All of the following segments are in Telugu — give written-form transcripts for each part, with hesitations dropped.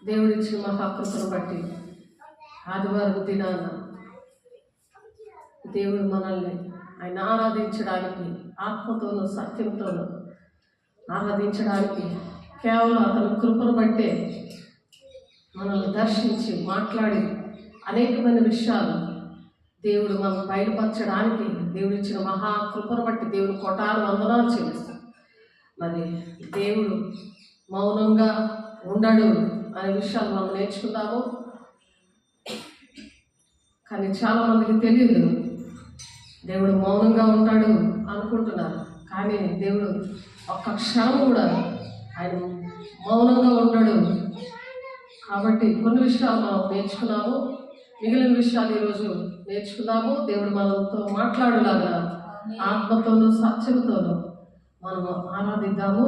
దేవుడిచ్చిన మహాకృపను బట్టి ఆదివారం దినాన దేవుడు మనల్ని ఆయన ఆరాధించడానికి ఆత్మతోనూ సత్యంతోనూ ఆరాధించడానికి కేవలం అతని కృపను బట్టే మనల్ని దర్శించి మాట్లాడి అనేకమైన విషయాలు దేవుడు మనం బయలుపరచడానికి దేవుడిచ్చిన మహాకృపను బట్టి దేవుడు కోటాను వందనాలు చెల్లిస్తాం. మరి దేవుడు మౌనంగా ఉండడు అనే విషయాలు మనం నేర్చుకుందాము. కానీ చాలామందికి తెలియదు దేవుడు మౌనంగా ఉంటాడు అనుకుంటున్నారు. కానీ దేవుడు ఒక్క క్షణం కూడా ఆయన మౌనంగా ఉండడు. కాబట్టి కొన్ని విషయాలు మనం నేర్చుకున్నాము, మిగిలిన విషయాలు ఈరోజు నేర్చుకుందాము. దేవుడు మనతో మాట్లాడేలాగా ఆత్మతోనూ సత్యంతోనూ మనము ఆరాధిద్దాము,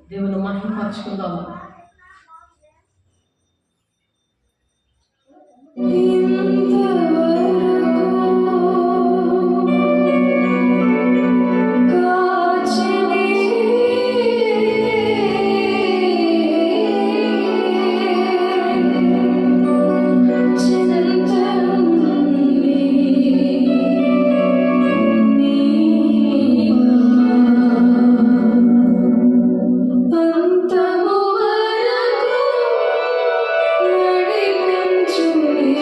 దేవుని మహిమపరచుకుందాము. అంతము వరకు నడిపించునే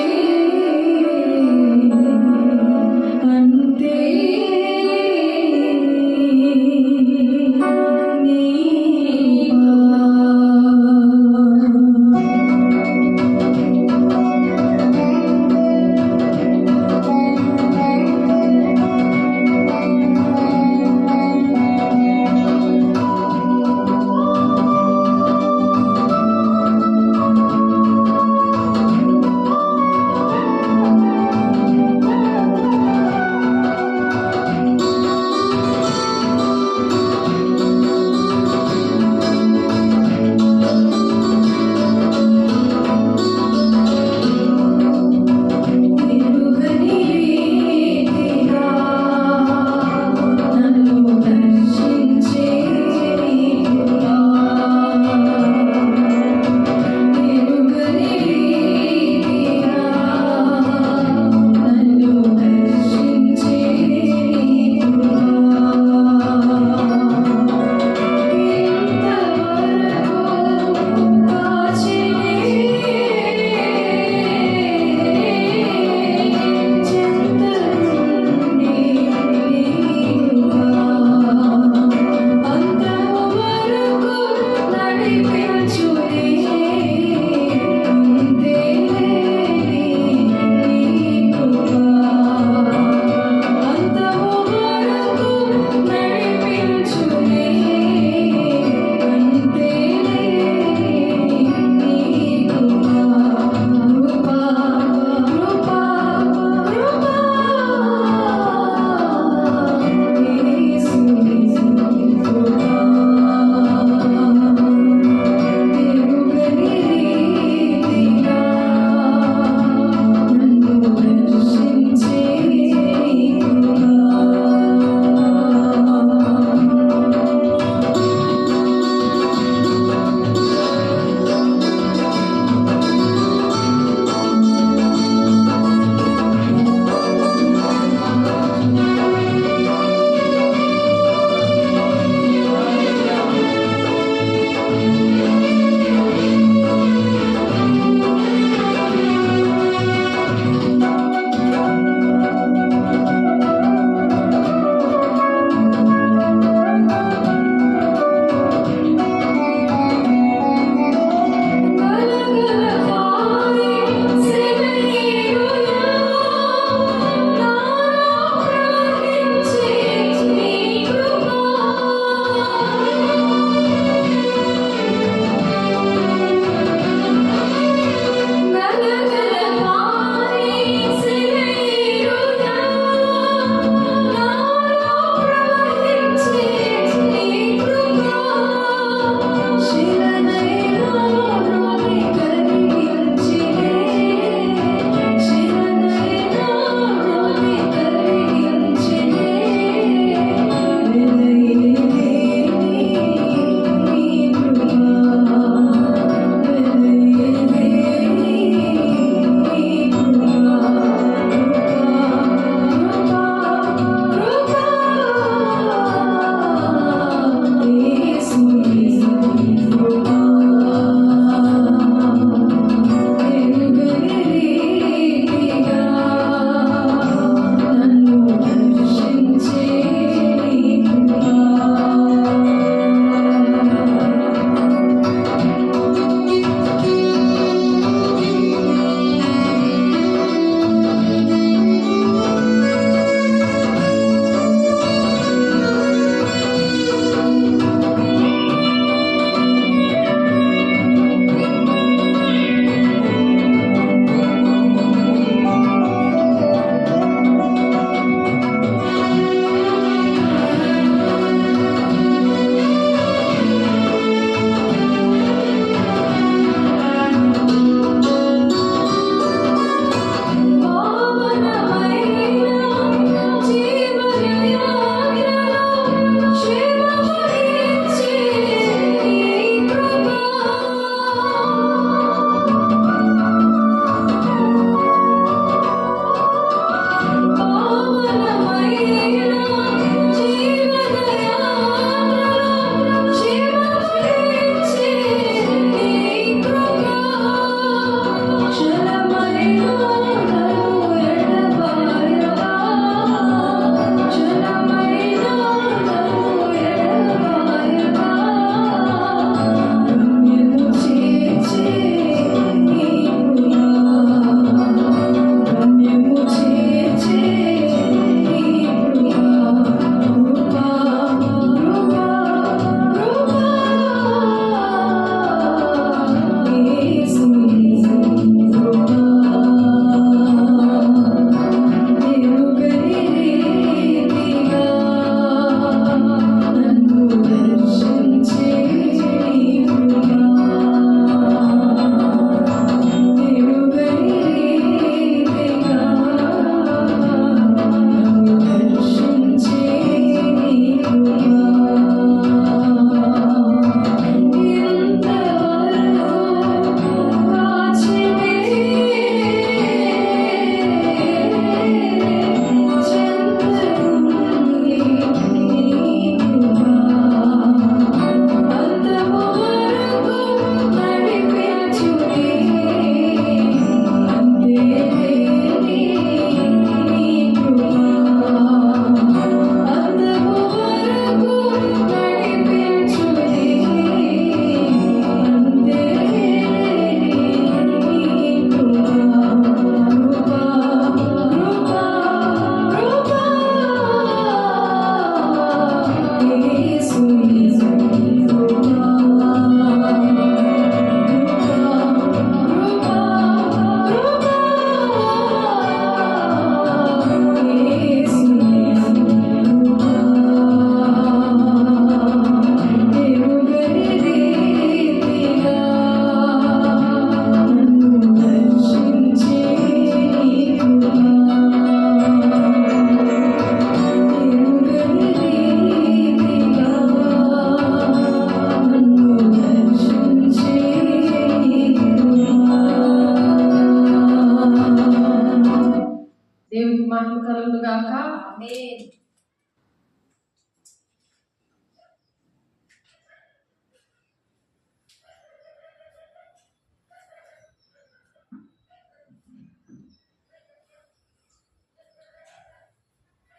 ఆమేన్.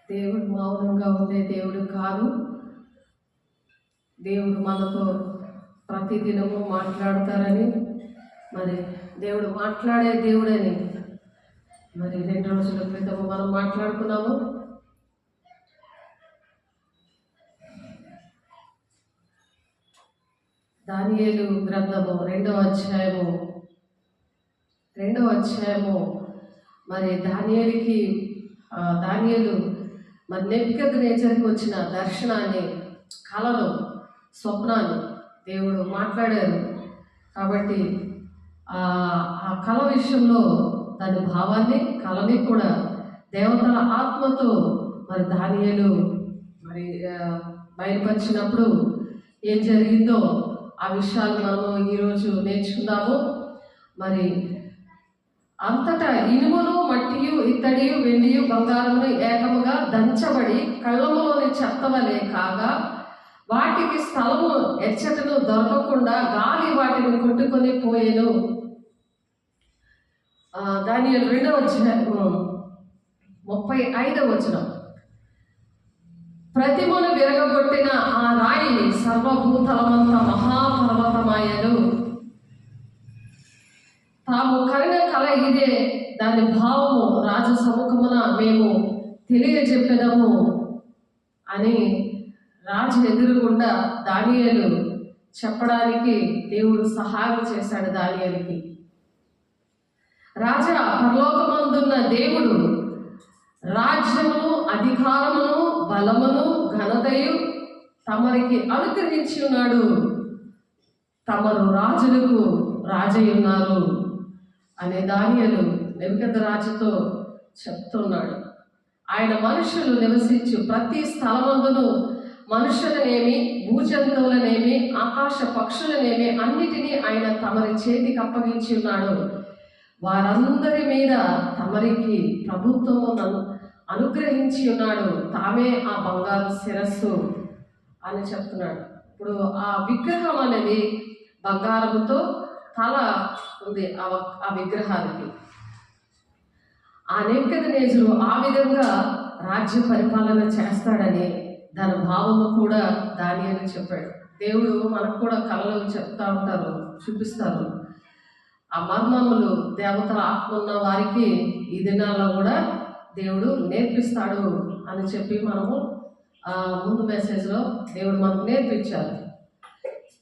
దేవుడు మౌనంగా ఉండే దేవుడు కాదు. దేవుడు మనతో ప్రతిదినము మాట్లాడతారని, మరి దేవుడు మాట్లాడే దేవుడని మరి 2 రోజుల క్రితము మనం మాట్లాడుకున్నాము. దానియేలు గ్రంథము 2వ అధ్యాయము మరి దానియేలు మరి నెబుకద్నెజరుకు వచ్చిన దర్శనాన్ని, కలను, స్వప్నాన్ని దేవుడు మాట్లాడారు. కాబట్టి ఆ కళ విషయంలో దాని భావాన్ని, కళని కూడా దేవతల ఆత్మతో మరి దానియేలు మరి బయలుపరిచినప్పుడు ఏం జరిగిందో ఆ విషయాలు మనము ఈరోజు నేర్చుకుందాము. మరి అంతటా ఇనుమును, మట్టియు, ఇత్తడియు, వెండియు, బంగారమును ఏకముగా దంచబడి కళ్ళములోని చెత్తవలే కాగా, వాటికి స్థలము ఎచ్చటను దొరకకుండా గాలి వాటిని కొట్టుకొని పోయేను. దానియేలు 2వ అధ్యాయము 35వ వచనం. ప్రతిమను విరగగొట్టిన ఆ రాయి సర్వభూతలమంత మహాపర్వతమాయను. తాము కరిన కల ఇదే, దాని భావము రాజసముఖమున మేము తెలియజెప్పెదము అని రాజు ఎదురుగుండా దానియేలు చెప్పడానికి దేవుడు సహాయం చేశాడు. దానియేలుకి రాజా, పరలోకమందున్న దేవుడు రాజ్యమును, అధికారమును, బలమును, ఘనతయు తమరికి అనుగ్రహించి ఉన్నాడు. తమరు రాజులకు రాజై ఉన్నారు అనే దానియేలు నెబుకద్నెజరుతో చెప్తున్నాడు. ఆయన మనుషులు నివసించు ప్రతి స్థలమందును మనుషులనేమి, భూజంతువులనేమి, ఆకాశ పక్షులనేమి అన్నిటినీ ఆయన తమరి చేతికి అప్పగించి ఉన్నాడు. వారందరి మీద తమరికి ప్రభుత్వము అనుగ్రహించి ఉన్నాడు. తామే ఆ బంగారు శిరస్సు అని చెప్తున్నాడు. ఇప్పుడు ఆ విగ్రహం అనేది బంగారముతో తల ఉంది. ఆ విగ్రహానికి ఆ నెబుకద్నెజరు ఆ విధంగా రాజ్య పరిపాలన చేస్తాడని దాని భావము కూడా దానియేలు చెప్పాడు. దేవుడు మనకు కూడా కళలు చెప్తా ఉంటారు, చూపిస్తారు. ఆ మర్మములు దేవతల ఆత్మ ఉన్న వారికి ఈ దినాల్లో కూడా దేవుడు నేర్పిస్తాడు అని చెప్పి మనము ముందు మెసేజ్లో దేవుడు మనకు నేర్పించారు.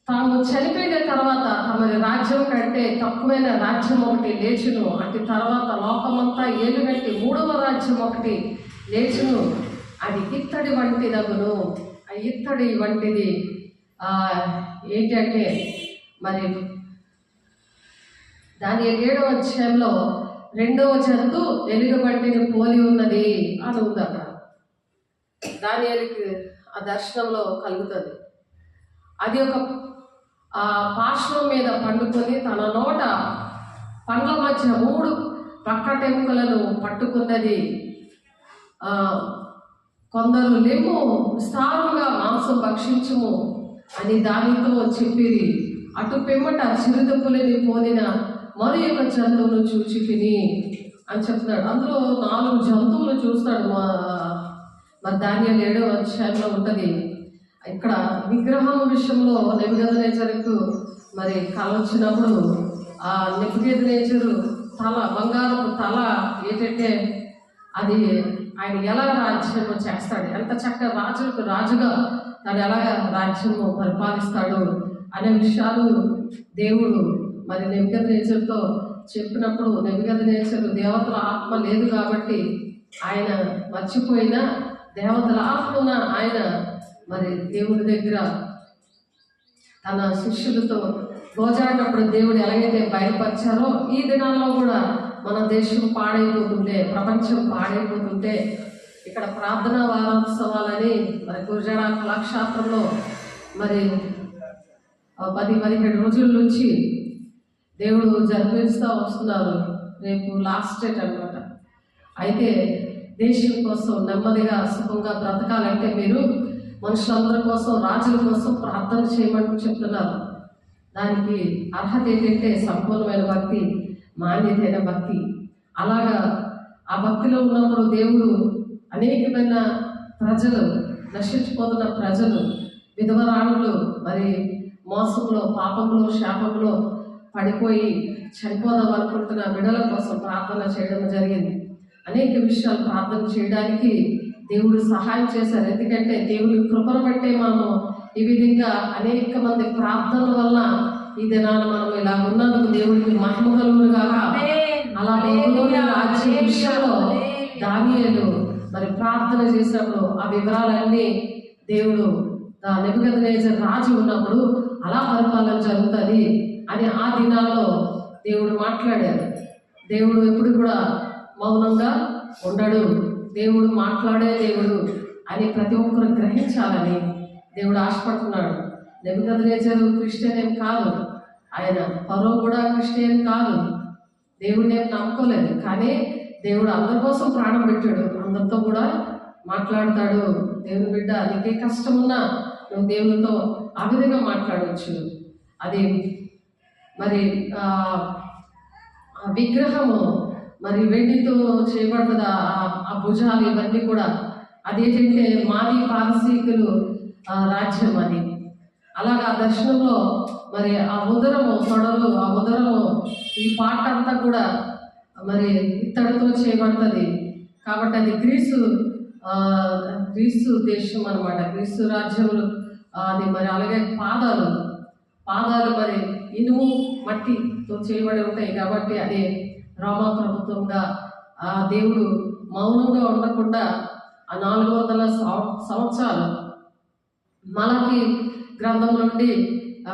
తాము చనిపోయిన తర్వాత తమరి రాజ్యం కంటే తక్కువైన రాజ్యం ఒకటి లేచును, అటు తర్వాత లోకమంతా ఏలుగట్టి 3వ రాజ్యం ఒకటి లేచును, అది ఇత్తడి వంటిదగును. ఆ ఇత్తడి వంటిది ఏంటంటే మరి దానియేలు 7వ అధ్యాయంలో 2వ జంతు ఎలుగుబంటిని పోలి ఉన్నది అని ఉంది అక్కడ. దానియేలుకి ఆ దర్శనంలో కలుగుతుంది. అది ఒక పార్శ్వం మీద పండుకొని తన నోట పండ్ల మధ్య 3 పక్కటెముకలను పట్టుకున్నది. కొందరు లెమ్ము, విస్తారముగా మాంసం భక్షించుము అని దానితో చెప్పిరి. అటు పిమ్మట చిరుదప్పులని పోలిన మరి ఒక జంతువును చూచి తిని అని చెప్తున్నాడు. అందులో 4 జంతువులు చూస్తాడు. మరి దానియేలు 7వ అధ్యాయంలో ఉంటుంది. ఇక్కడ విగ్రహం విషయంలో నెబుకద్నెజరుకు మరి కల వచ్చినప్పుడు ఆ నెబుకద్నెజరు తల, బంగారపు తల ఏంటంటే అది ఆయన ఎలా రాజ్యము చేస్తాడు, ఎంత చక్కగా రాజులకు రాజుగా తను ఎలా రాజ్యము పరిపాలిస్తాడు అనే విషయాలు దేవుడు మరి నెబుకద్నెజరుతో చెప్పినప్పుడు నెబుకద్నెజరు దేవతల ఆత్మ లేదు కాబట్టి ఆయన మర్చిపోయిన దేవతల ఆత్మ ఆయన మరి దేవుని దగ్గర తన శిష్యులతో గోజాడినప్పుడు దేవుడు ఎలాగైతే బయలుపరిచారో ఈ దినాల్లో కూడా మన దేశం పాడైపోతుంటే, ప్రపంచం పాడైపోతుంటే ఇక్కడ ప్రార్థనా వారోత్సవాలని మరి గురజాడ కళాక్షేత్రంలో మరి 10-17 రోజుల నుంచి దేవుడు జరిపిస్తూ వస్తున్నారు. రేపు లాస్ట్ డేట్ అనమాట. అయితే దేశం కోసం నెమ్మదిగా సుఖంగా బ్రతకాలంటే మీరు మనుషులందరి కోసం, రాజుల కోసం ప్రార్థన చేయమని చెప్తున్నారు. దానికి అర్హత ఏంటంటే సంపూర్ణమైన భక్తి, మాన్యతైన భక్తి. అలాగా ఆ భక్తిలో ఉన్నప్పుడు దేవుడు అనేకమైన ప్రజలు, నశించిపోతున్న ప్రజలు, విధవరాణులు మరి మోసంలో, పాపంలో, శాపంలో పడిపోయి చనిపోదాం అనుకుంటున్న బిడ్డల కోసం ప్రార్థన చేయడం జరిగింది. అనేక విషయాలు ప్రార్థన చేయడానికి దేవుడు సహాయం చేశారు. ఎందుకంటే దేవుడి కృపను బట్టే మనం ఈ విధంగా అనేక మంది ప్రార్థనల వల్ల ఈ దినాన మనం ఇలా ఉన్నందుకు దేవుడికి మహిమ కలుగును గాక. అలా దేవుని రాజ్య విషయంలో దానియేలు మరి ప్రార్థన చేసినప్పుడు ఆ వివరాలన్నీ దేవుడు నెబుకద్నెజర్ రాజు ఉన్నప్పుడు అలా పరిపాలన జరుగుతుంది అని ఆ దినాల్లో దేవుడు మాట్లాడారు. దేవుడు ఎప్పుడు కూడా మౌనంగా ఉండడు, దేవుడు మాట్లాడే దేవుడు అని ప్రతి ఒక్కరు గ్రహించాలని దేవుడు ఆశపడుతున్నాడు. నెబుకద్నెజర్ క్రిస్టియన్ ఏం కాదు, ఆయన ఫరో కూడా క్రిస్టియన్ కాదు, దేవుడిని ఏం నమ్ముకోలేదు. కానీ దేవుడు అందరి కోసం ప్రాణం పెట్టాడు, అందరితో కూడా మాట్లాడతాడు. దేవుని బిడ్డ, నీకే కష్టం ఉన్నా నువ్వు దేవునితో ఆ విధంగా మాట్లాడవచ్చు. అది మరి విగ్రహము మరి వెండితో చేయబడుతుంది, ఆ భుజాలు ఇవన్నీ కూడా అదేంటంటే మాది పారసీకులు రాజ్యం అది. అలాగా దర్శనంలో మరి ఆ ఉదరము తొడలు, ఆ ఉదరము ఈ పాట అంతా కూడా మరి ఇత్తడితో చేయబడుతుంది. కాబట్టి అది గ్రీసు దేశం అన్నమాట, గ్రీసు రాజ్యములు అది. మరి అలాగే పాదాలు మరి ఇనుము మట్టితో చేయబడి ఉంటాయి. కాబట్టి అది రోమా ప్రభుత్వంగా ఆ దేవుడు మౌనంగా ఉండకుండా ఆ 400 సంవత్సరాలు మలకి గ్రంథం నుండి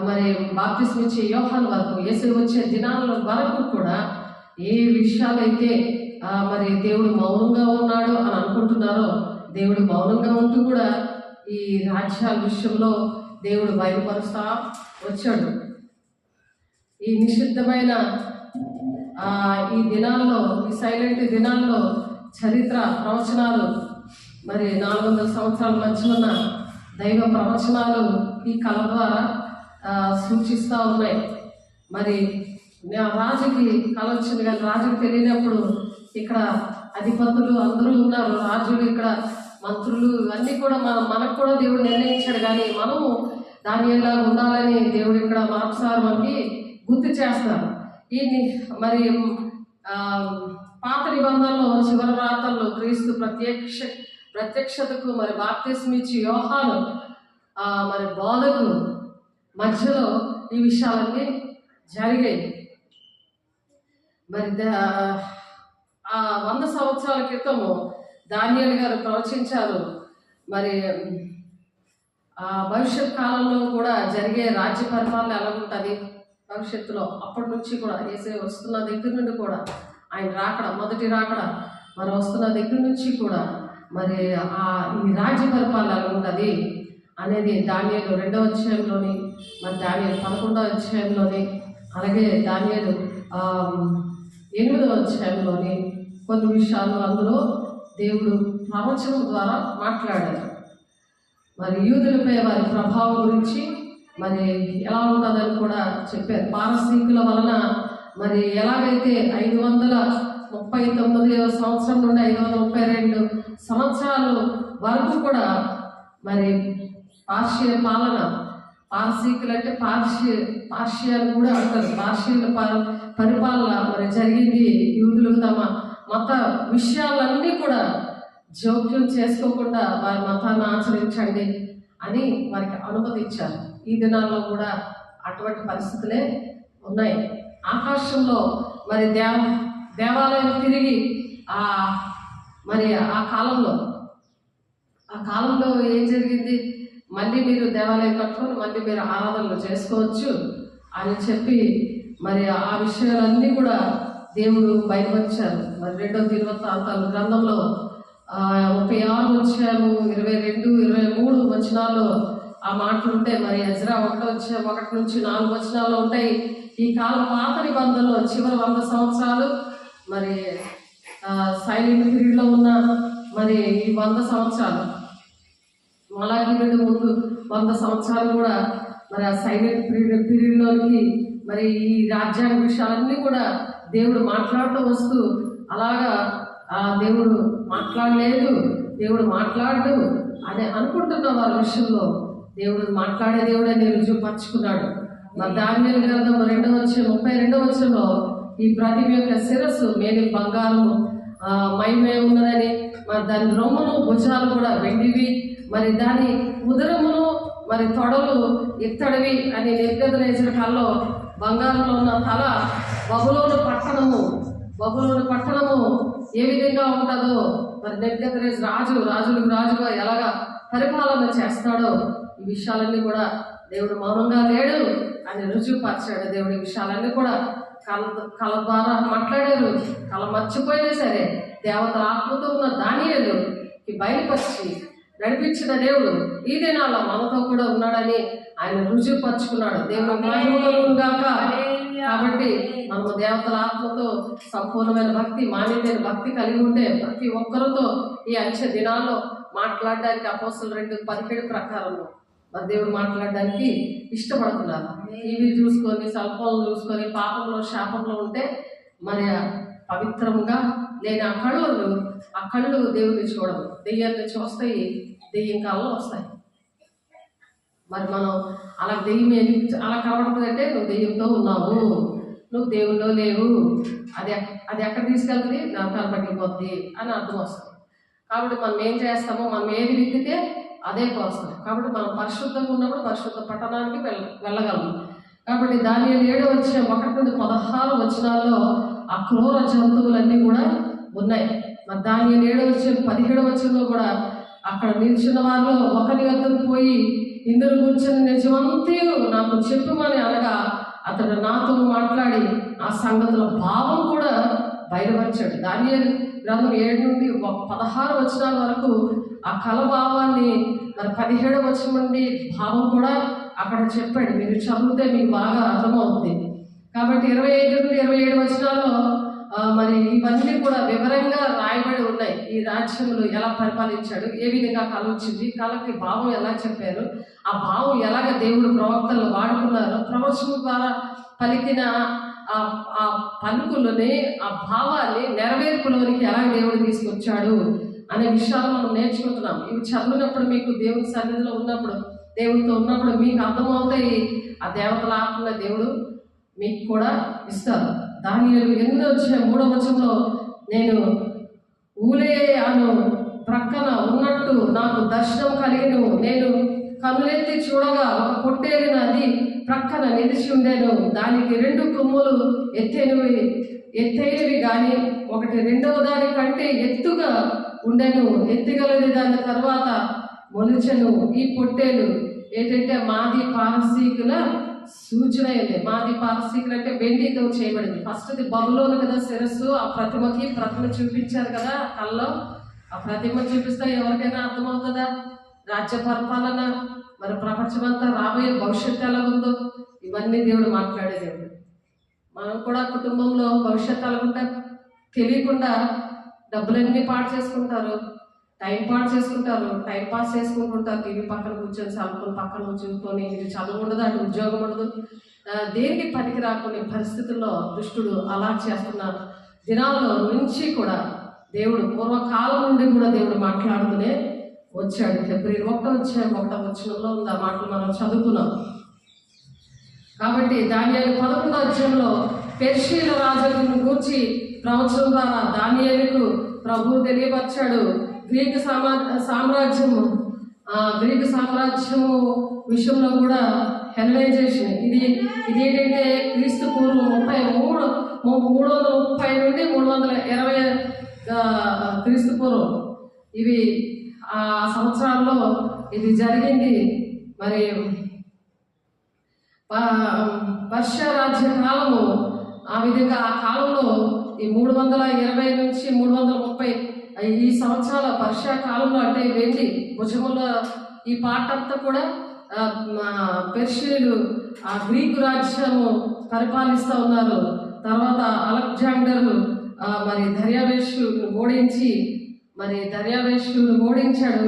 మరి బాప్తిస్మ ఇచ్చే యోహాను వరకు, యేసు వచ్చే దినాల వరకు కూడా ఏ విషయాలైతే మరి దేవుడు మౌనంగా ఉన్నాడు అని అనుకుంటున్నారో, దేవుడు మౌనంగా ఉంటూ కూడా ఈ రాజ్యాల విషయంలో దేవుడు బయలుపరుస్తా వచ్చాడు. ఈ నిషిద్ధమైన ఈ దినాల్లో, ఈ సైలెంట్ దినాల్లో చరిత్ర ప్రవచనాలు మరి 400 సంవత్సరాల మధ్య ఉన్న దైవ ప్రవచనాలు ఈ కళ ద్వారా సూచిస్తూ ఉన్నాయి. మరి రాజుకి కళ వచ్చింది కానీ రాజుకి తెలియనప్పుడు ఇక్కడ అధిపతులు అందరూ ఉన్నారు, రాజులు, ఇక్కడ మంత్రులు అన్నీ కూడా మనకు కూడా దేవుడు నిర్ణయించాడు. కానీ మనము దాని ఎలా ఉండాలని దేవుడు ఇక్కడ మరొకసారి మనకి గుర్తు చేస్తారు. ఈ మరి పాత నిబంధనలో చివరి రాతల్లో క్రీస్తు ప్రత్యక్షతకు మరి బాప్తిస్మ ఇచ్చి యోహాను మరి బోధకు మధ్యలో ఈ విషయాలన్నీ జరిగాయి. మరి 100 సంవత్సరాల క్రితము దానియేలు గారు ప్రవచించారు. మరి భవిష్యత్ కాలంలో కూడా జరిగే రాజ్య పరిపాలన ఎలా ఉంటుంది భవిష్యత్తులో, అప్పటి నుంచి కూడా యేసయ్య వస్తున్న దగ్గర నుండి కూడా ఆయన రాకడ, మొదటి రాకడ మరి వస్తున్న దగ్గర నుంచి కూడా మరి ఈ రాజ్య పరిపాలన ఎలా ఉంటుంది అనేది దానియేలు 2వ అధ్యాయంలోని, మరి దానియేలు 11వ అధ్యాయంలోని, అలాగే దానియేలు 8వ అధ్యాయంలోని కొన్ని విషయాలు అందులో దేవుడు ప్రవచనం ద్వారా మాట్లాడారు. మరి యూదులపై వారి ప్రభావం గురించి మరి ఎలా ఉంటుందని కూడా చెప్పారు. పారసీకుల వలన మరి ఎలాగైతే 539వ సంవత్సరం నుండి 532 సంవత్సరాలు వరకు కూడా మరి పార్షియల్ పాలన, పారసీకులు అంటే పార్షియల్ కూడా అంటారు, పార్షియల్ పరిపాలన మరి జరిగింది. యూదులు తమ మత విషయాలన్నీ కూడా జోక్యం చేసుకోకుండా వారి మతాన్ని ఆచరించండి అని వారికి అనుమతించారు. ఈ దినాల్లో కూడా అటువంటి పరిస్థితులే ఉన్నాయి. ఆకాశంలో మరి దేవాలయం తిరిగి మరి ఆ కాలంలో ఏం జరిగింది, మళ్ళీ మీరు దేవాలయం కట్టుకొని మళ్ళీ మీరు ఆరాధనలు చేసుకోవచ్చు అని చెప్పి మరి ఆ విషయాలన్నీ కూడా దేవుడు బయలుపరిచారు. మరి 2వ దినవృత్తాంతాల గ్రంథంలో 36 అధ్యాయము 22, 23 వచనాల్లో ఆ మాటలు ఉంటాయి. మరి ఎజ్రా 1వ అధ్యాయం 1 నుంచి 4 వచనాల్లో ఉంటాయి. ఈ కాలం పాత నిబంధనలో చివరి 100 సంవత్సరాలు మరి సైలెంట్ పీరియడ్లో ఉన్న మరి ఈ 100 సంవత్సరాలు మలాకి నుండి ముందు 100 సంవత్సరాలు కూడా మరి ఆ సైలెంట్ పీరియడ్లోనికి మరి ఈ రాజ్యాంగ విషయాలన్నీ కూడా దేవుడు మాట్లాడుతూ వస్తూ అలాగా ఆ దేవుడు మాట్లాడలేదు, దేవుడు మాట్లాడు అని అనుకుంటున్న వారి విషయంలో దేవుడు మాట్లాడే దేవుడని రుజువుపరుచుకున్నాడు. మరి దానియేలు గ్రంథం 32వ వచనంలో ఈ ప్రతిమ యొక్క శిరస్సు మేలి బంగారము మహిమే ఉన్నదని, మరి దాని రొమ్మును భుజాలు కూడా వెండివి, మరి దాని ఉదరమును మరి తొడలు ఇత్తడివి అని నెబుకద్నెజరు కల్లో బంగారంలో ఉన్న తల బబులోను పట్టణము ఏ విధంగా ఉంటుందో మరి నెబుకద్నెజరు రాజులకు రాజుగా ఎలాగా పరిపాలన చేస్తాడో ఈ విషయాలన్నీ కూడా దేవుడు మౌనంగా లేడు అని రుజువుపరిచాడు. దేవుడి విషయాలన్నీ కూడా కళ ద్వారా మాట్లాడారు. కళ మర్చిపోయినా సరే దేవతల ఆత్మతో ఉన్న దానియేలుకి బయలుపరిచి నడిపించిన దేవుడు ఈ దినాల్లో మనతో కూడా ఉన్నాడని ఆయన రుజువుపరుచుకున్నాడు. దేవుడు మహిమగాక. కాబట్టి మనము దేవతల ఆత్మతో సంపూర్ణమైన భక్తి, మాన్యమైన భక్తి కలిగి ఉంటే ప్రతి ఒక్కరితో ఈ అంచె దినాల్లో మాట్లాడడానికి అపోస్తలుల 2:17 ప్రకారంలో మరి దేవుడు మాట్లాడడానికి ఇష్టపడుతున్నారు. టీవీ చూసుకొని, సెల్ ఫోన్లు చూసుకొని పాపంలో శాపంలో ఉంటే మరి పవిత్రంగా లేని ఆ కళ్ళు దేవుడిని చూడవు, దెయ్యాన్ని చూస్తాయి, దెయ్యం కళ్ళు వస్తాయి. మరి మనం అలా దెయ్యం అలా కనబడుతుందంటే నువ్వు దెయ్యంతో ఉన్నావు, నువ్వు దేవుల్లో లేవు, అది ఎక్కడ తీసుకెళ్తుంది, నరకాలు పట్టిపోద్ది అని అర్థం వస్తుంది. కాబట్టి మనం ఏం చేస్తామో, మనం ఏది విత్తితే అదే కోస్తాం. కాబట్టి మనం పరిశుద్ధంగా ఉన్నప్పుడు పరిశుద్ధ పట్టణానికి వెళ్ళగలము. కాబట్టి దానియేలు 7:1-16 వచనాల్లో ఆ క్రూర జంతువులన్నీ కూడా ఉన్నాయి. మరి దానియేలు 7:17 వచనంలో కూడా అక్కడ నిల్చున్న వారిలో ఒకరి వద్దకు పోయి ఇందులో కూర్చొని నిజమంతయు నాకు చెప్పుమని అనగా అతడు నాతో మాట్లాడి ఆ సంగతుల భావం కూడా బయలుపరిచాడు. దానియేలు గ్రంథం 7-16 వచనాల వరకు ఆ కళ భావాన్ని మరి 17వ వచనం నుండి భావం కూడా అక్కడ చెప్పాడు. మీరు చదివితే మీకు బాగా అర్థమవుతుంది. కాబట్టి 25-27 వచనాల్లో మరి ఇవన్నీ కూడా వివరంగా రాయబడి ఉన్నాయి. ఈ రాజ్యంలో ఎలా పరిపాలించాడు, ఏ విధంగా కళ వచ్చింది, కళకి భావం ఎలా చెప్పారు, ఆ భావం ఎలాగ దేవుడు ప్రవక్తలు వాడుకున్నారు, ప్రవచనం ద్వారా పలికిన ఆ పలుకులని, ఆ భావాన్ని నెరవేర్పులోనికి ఎలా దేవుడు తీసుకొచ్చాడు అనే విషయాలు మనం నేర్చుకుంటున్నాం. ఇవి చదివినప్పుడు మీకు దేవుని సన్నిధిలో ఉన్నప్పుడు, దేవుడితో ఉన్నప్పుడు మీకు అర్థమవుతాయి. ఆ దేవతల ఆత్మ దేవుడు మీకు కూడా ఇస్తారు. దానియేలు 8:3 వచనంలో నేను ఊలే అను ప్రక్కన ఉన్నట్టు నాకు దర్శనం కలిగిను. నేను కన్నులెత్తి చూడగా ఒక పొట్టేలు నది ప్రక్కన నిలిచి ఉండేను. దానికి 2 కొమ్ములు ఎత్తైనవి కానీ ఒకటి రెండవ దాని కంటే ఎత్తుగా ఉండెను. ఎత్తుగలది దాని తర్వాత మొలిచెను. ఈ పొట్టేలు ఏంటంటే మాది పారసీకుల సూచన అయింది. మాది పారసీకులు అంటే వెండితో చేయబడింది. ఫస్ట్ది బబులోను కదా శిరస్సు. ఆ ప్రతిమ చూపించారు కదా కల్లో. ఆ ప్రతిమ చూపిస్తే ఎవరికైనా అర్థమవుతుందా రాజ్య పరిపాలన, మరి ప్రపంచమంతా రాబోయే భవిష్యత్తు ఎలా ఉందో ఇవన్నీ దేవుడు మాట్లాడే దేవుడు. మనం కూడా కుటుంబంలో భవిష్యత్తు ఎలాగుంటే తెలియకుండా డబ్బులన్నీ పాడు చేసుకుంటారు, టైం పాస్ చేసుకుంటుంటారు. టీవీ పక్కన కూర్చొని, సెల్ఫోన్ పక్కన కూర్చుని, ఇది చదువు ఉండదు, అటు ఉద్యోగం ఉండదు, దేనికి పనికి రాకునే పరిస్థితుల్లో దుష్టుడు అలా చేస్తున్న దినాల్లో నుంచి కూడా దేవుడు పూర్వకాలం నుండి కూడా దేవుడు మాట్లాడుతూనే వచ్చాడు. ఫిబ్రవరి 1 వచనంలో ఉంది ఆ మాటలు మనం చదువుకున్నాం. కాబట్టి దానియేలు 11వ అధ్యాయంలో పెర్షియల రాజులను గూర్చి ప్రవచనం ద్వారా దానియేలుకు ప్రభువు తెలియపరిచాడు. గ్రీకు సామ్రాజ్యము విషయంలో కూడా హెల్లనైజేషన్ ఇది ఏంటంటే క్రీస్తు పూర్వం 330 నుండి 320 క్రీస్తు పూర్వం ఇవి ఆ సంవత్సరాల్లో ఇది జరిగింది. మరి పర్షియా రాజ్య కాలము ఆ విధంగా ఆ కాలంలో ఈ 320 నుంచి 330 ఈ సంవత్సరాల పర్షియా కాలంలో అంటే వెండి భుజముల ఈ పార్ట్ అంతా కూడా పెర్షియలు ఆ గ్రీకు రాజ్యము పరిపాలిస్తూ ఉన్నారు. తర్వాత అలెగ్జాండర్ మరి దర్యావేషు ఓడించి మరి దర్యావేషుడు ఓడించాడు.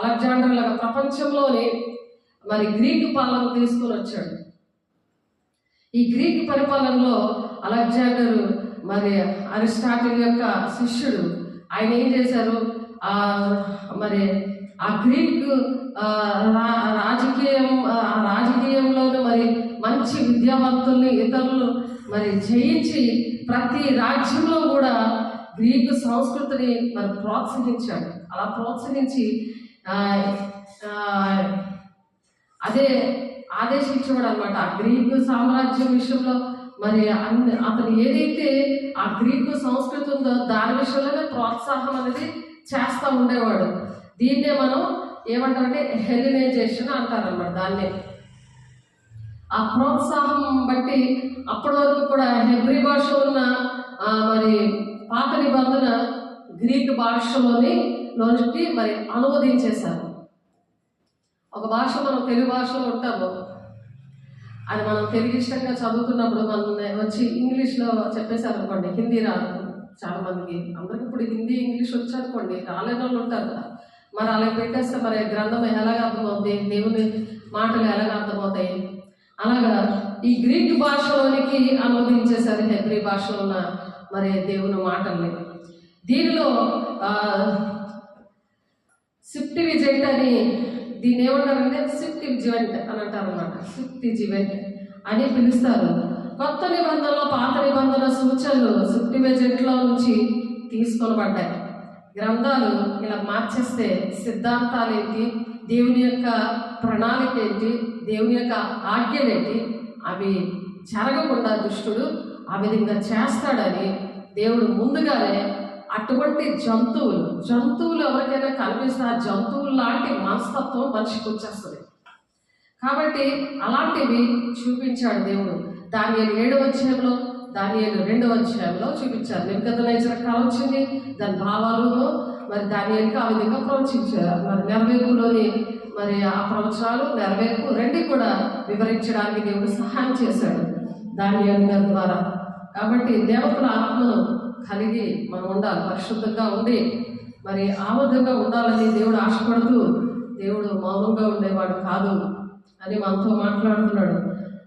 అలెగ్జాండర్ లాగా ప్రపంచంలోని మరి గ్రీకు పాలన తీసుకొని వచ్చాడు. ఈ గ్రీక్ పరిపాలనలో అలెగ్జాండర్ మరి అరిస్టాటిల్ యొక్క శిష్యుడు. ఆయన ఏం చేశారు, మరి ఆ గ్రీక్ రాజకీయంలోనూ మరి మంచి విద్యావంతుల్ని ఇతరులు మరి జయించి ప్రతి రాజ్యంలో కూడా గ్రీకు సంస్కృతిని మరి ప్రోత్సహించాడు. అలా ప్రోత్సహించి అదే ఆదేశించేవాడు అనమాట. ఆ గ్రీకు సామ్రాజ్యం విషయంలో మరి అతను ఏదైతే ఆ గ్రీకు సంస్కృతి ఉందో దాని విషయంలోనే ప్రోత్సాహం అనేది చేస్తూ ఉండేవాడు. దీన్నే మనం ఏమంటారంటే హెలినైజేషన్ అంటారన్నమాట. దాన్నే ఆ ప్రోత్సాహం బట్టి అప్పటి వరకు కూడా హెబ్రీ భాష ఉన్న మరి పాత నిబంధన గ్రీక్ భాషలోకి మరి అనువదించేశారు. ఒక భాష మనం తెలుగు భాషలో ఉంటాము, అది మనం తెలుగు ఇష్టంగా చదువుతున్నప్పుడు మనం వచ్చి ఇంగ్లీష్లో చెప్పేశారు అనుకోండి, హిందీ రాదు చాలా మందికి. అందరికి ఇప్పుడు హిందీ ఇంగ్లీష్ వచ్చు అనుకోండి, రాలేని వాళ్ళు ఉంటారు కదా. మరి అలా పెట్టేస్తే మరి గ్రంథం ఎలాగ అర్థమవుతాయి, దేవుని మాటలు ఎలాగ అర్థమవుతాయి. అలాగా ఈ గ్రీక్ భాషలోనికి అనువదించేశారు హెబ్రీ భాషలో ఉన్న మరి దేవుని మాటల్ని. దీనిలో సెప్టుజింట్ అని దీన్ని ఏమంటారంటే సెప్టుజింట్ అని అంటారు అన్నమాట. సెప్టుజింట్ అని పిలుస్తారు. కొత్త నిబంధనలో పాత నిబంధన సూచనలు సెప్టుజింట్లో నుంచి తీసుకొనబడ్డాయి. గ్రంథాలు ఇలా మార్చేస్తే సిద్ధాంతాలు ఏంటి, దేవుని యొక్క ప్రణాళిక ఏంటి, దేవుని యొక్క ఆజ్ఞలేంటి, అవి జరగకుండా దుష్టుడు ఆ విధంగా చేస్తాడని దేవుడు ముందుగానే అటువంటి జంతువులు ఎవరికైనా కనిపిస్తే ఆ జంతువులు లాంటి మనస్తత్వం మనిషికి వచ్చేస్తుంది. కాబట్టి అలాంటివి చూపించాడు దేవుడు. దానియేలు 7వ అధ్యాయంలో, దానియేలు 2వ అధ్యాయంలో చూపించారు. నెబుకద్నెజర్ కాలం వచ్చింది, దాని భావాలను మరి దానియేలుకి ఆ విధంగా ప్రవచించారు. మరి నెరవేర్పులోని మరి ఆ ప్రవచనాలు నెరవేర్పు రెండు కూడా వివరించడానికి దేవుడు సహాయం చేశాడు దానియేలు గారి ద్వారా. కాబట్టి దేవతల ఆత్మను కలిగి మనం ఉండాలి, పరిశుద్ధంగా ఉండి మరి ఆబద్ధంగా ఉండాలని దేవుడు ఆశపడుతూ దేవుడు మౌనంగా ఉండేవాడు కాదు అని మనతో మాట్లాడుతున్నాడు.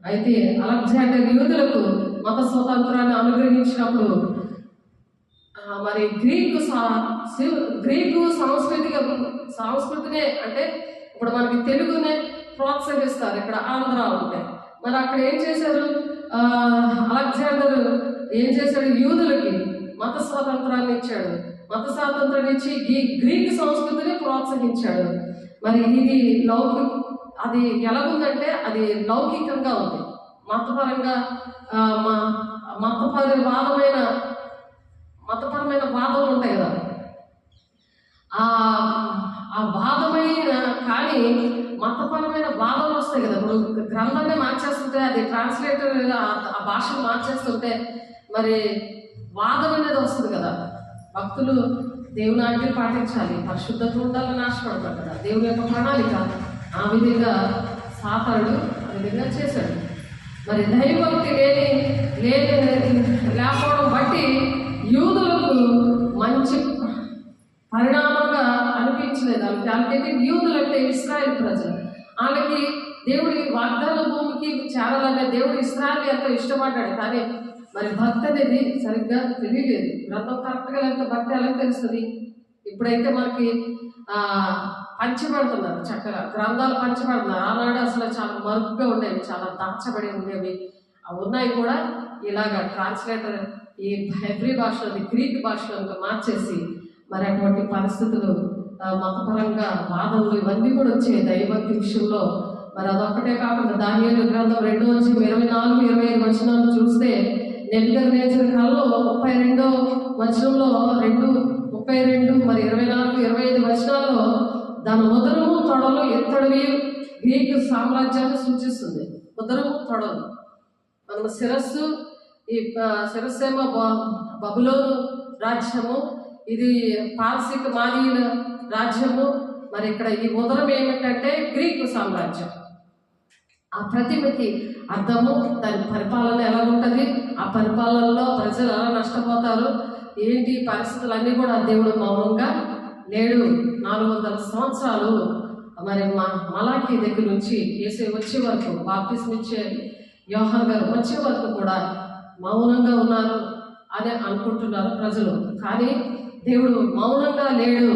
అయితే అలెగ్జాండర్ యూదులకు మత స్వాతంత్రాన్ని అనుగ్రహించినప్పుడు మరి గ్రీకు సంస్కృతినే అంటే ఇప్పుడు మనకి తెలుగునే ప్రోత్సహిస్తారు. ఇక్కడ ఆంధ్ర ఉంటే మరి అక్కడ ఏం చేశారు, అలెగ్జాండర్ ఏం చేశాడు, యూదులకి మత స్వాతంత్రాన్ని ఇచ్చాడు. మత స్వాతంత్రాన్ని ఇచ్చి గ్రీక్ సంస్కృతిని ప్రోత్సహించాడు. మరి ఇది అది ఎలాగుందంటే అది లౌకికంగా ఉంది. మతపరంగా మతపరమైన వాదనలు ఉంటాయి కదా, ఆ వాదమైన కానీ మతపరమైన వాదనలు వస్తాయి కదా. ఇప్పుడు గ్రంథాన్ని మార్చేస్తుంటే అది ట్రాన్స్లేటర్ ఆ భాషను మార్చేస్తుంటే మరి వాదం అనేది వస్తుంది కదా. భక్తులు దేవుని ఆజ్ఞ పాటించాలి, పరిశుద్ధత ఉండాలని ఆశపడతారు కదా. దేవుని యొక్క ప్రణాళిక ఆ విధంగా సాతానుడు ఆ విధంగా చేశాడు. మరి దైవభక్తి లేకపోవడం బట్టి యూదులకు మంచి పరిణామంగా అనిపించలేదు. వాళ్ళకైతే యూదులు అంటే ఇశ్రాయేల్ ప్రజలు, వాళ్ళకి దేవుడి వాగ్దాన భూమికి చేరాలనే దేవుడు ఇశ్రాయేల్ ఎంతో ఇష్టపడ్డాడు. కానీ మరి భక్తి అనేది సరిగ్గా తెలియలేదు. గ్రంథం కరెక్ట్గా లేకపోతే భక్తి ఎలా తెలుస్తుంది? ఇప్పుడైతే మనకి పంచబడుతున్నారు, చక్కగా గ్రంథాలు పంచబడుతున్నారు. ఆనాడు అసలు చాలా మరుగ్గా ఉండేవి, చాలా దాచబడి ఉండేవి. అవి ఉన్నాయి కూడా ఇలాగా ట్రాన్స్లేటర్ ఈ హెబ్రీ భాషలో గ్రీక్ భాషలో మార్చేసి మరి అటువంటి పరిస్థితులు మతపరంగా వాదనలు ఇవన్నీ కూడా వచ్చాయి దైవభక్తి విషయంలో. మరి అదొక్కటే కాకుండా దానియేలు గ్రంథం 2:24-25 వచనాలు చూస్తే నెబుకద్నెజర్ కాలంలో 32వ వచనంలో 2:32 మరి 24-25 వచనాల్లో దాని ఉదరము తొడలు ఎత్తడివి గ్రీకు సామ్రాజ్యాన్ని సూచిస్తుంది. ఉదరము తొడలు మనము శిరస్సు, ఈ శిరస్సేమో బబులోను రాజ్యము, ఇది పార్సిక మాదీయుల రాజ్యము. మరి ఇక్కడ ఈ ఉదరం ఏమిటంటే గ్రీకు సామ్రాజ్యం. ఆ ప్రతిమకి అర్థము, దాని పరిపాలన ఎలా ఉంటుంది, ఆ పరిపాలనలో ప్రజలు ఎలా నష్టపోతారు, ఏంటి పరిస్థితులన్నీ కూడా దేవుడు మౌనంగా లేడు. 400 సంవత్సరాలు మరి మలాకి దగ్గర నుంచి యేసు వచ్చే వరకు, బాప్తిస్మం ఇచ్చే యోహాను గారు వచ్చే వరకు కూడా మౌనంగా ఉన్నారు అని అనుకుంటున్నారు ప్రజలు. కానీ దేవుడు మౌనంగా లేడు,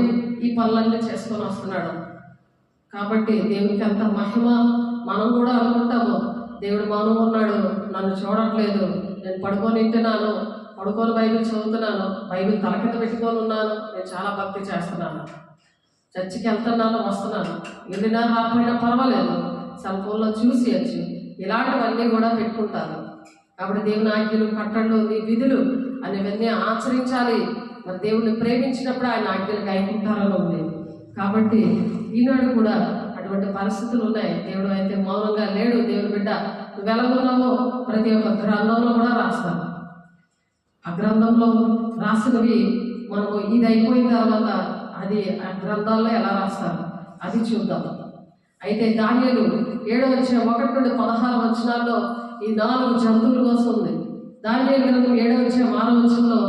ఈ పనులన్నీ చేసుకొని వస్తున్నాడు. కాబట్టి దేవునికి అంత మహిమ. మనం కూడా అనుకుంటాము దేవుడు మౌనం ఉన్నాడు, నన్ను చూడట్లేదు, నేను పడుకొని వింటున్నాను, పడుకొని బైబిల్ చదువుతున్నాను, బైబిల్ తల కింద పెట్టుకొని ఉన్నాను, నేను చాలా భక్తి చేస్తున్నాను, చర్చికి వెళ్తున్నాను, వస్తున్నాను, వెళ్ళినా రాకపోయినా పర్వాలేదు, సెల్ ఫోన్లో చూసేయచ్చు, ఇలాంటివన్నీ కూడా పెట్టుకుంటారు. కాబట్టి దేవుని ఆజ్ఞలు, కట్టళ్ళు, నీ విధులు అనేవన్నీ ఆచరించాలి. మరి దేవుణ్ణి ప్రేమించినప్పుడు ఆయన ఆజ్ఞలు గైకుంటారని ఉంది. కాబట్టి ఈనాడు కూడా అటువంటి పరిస్థితులు ఉన్నాయి. దేవుడు అయితే మౌనంగా లేడు. దేవుని బిడ్డ నువ్వు ఎలాగున్నావో ప్రతి ఒక్క గ్రంథంలో కూడా రాస్తాను. ఆ గ్రంథంలో రాసినవి మనము ఇది అయిపోయిన తర్వాత అది ఆ గ్రంథాల్లో ఎలా రాస్తారు అది చూద్దాం. అయితే దానియేలు 7వ అధ్యాయం 1 నుండి 16 వచనాల్లో ఈ 4 జంతువుల కోసం ఉంది. దానియేలు గ్రంథం 7వ అధ్యాయం 6వ వచనంలో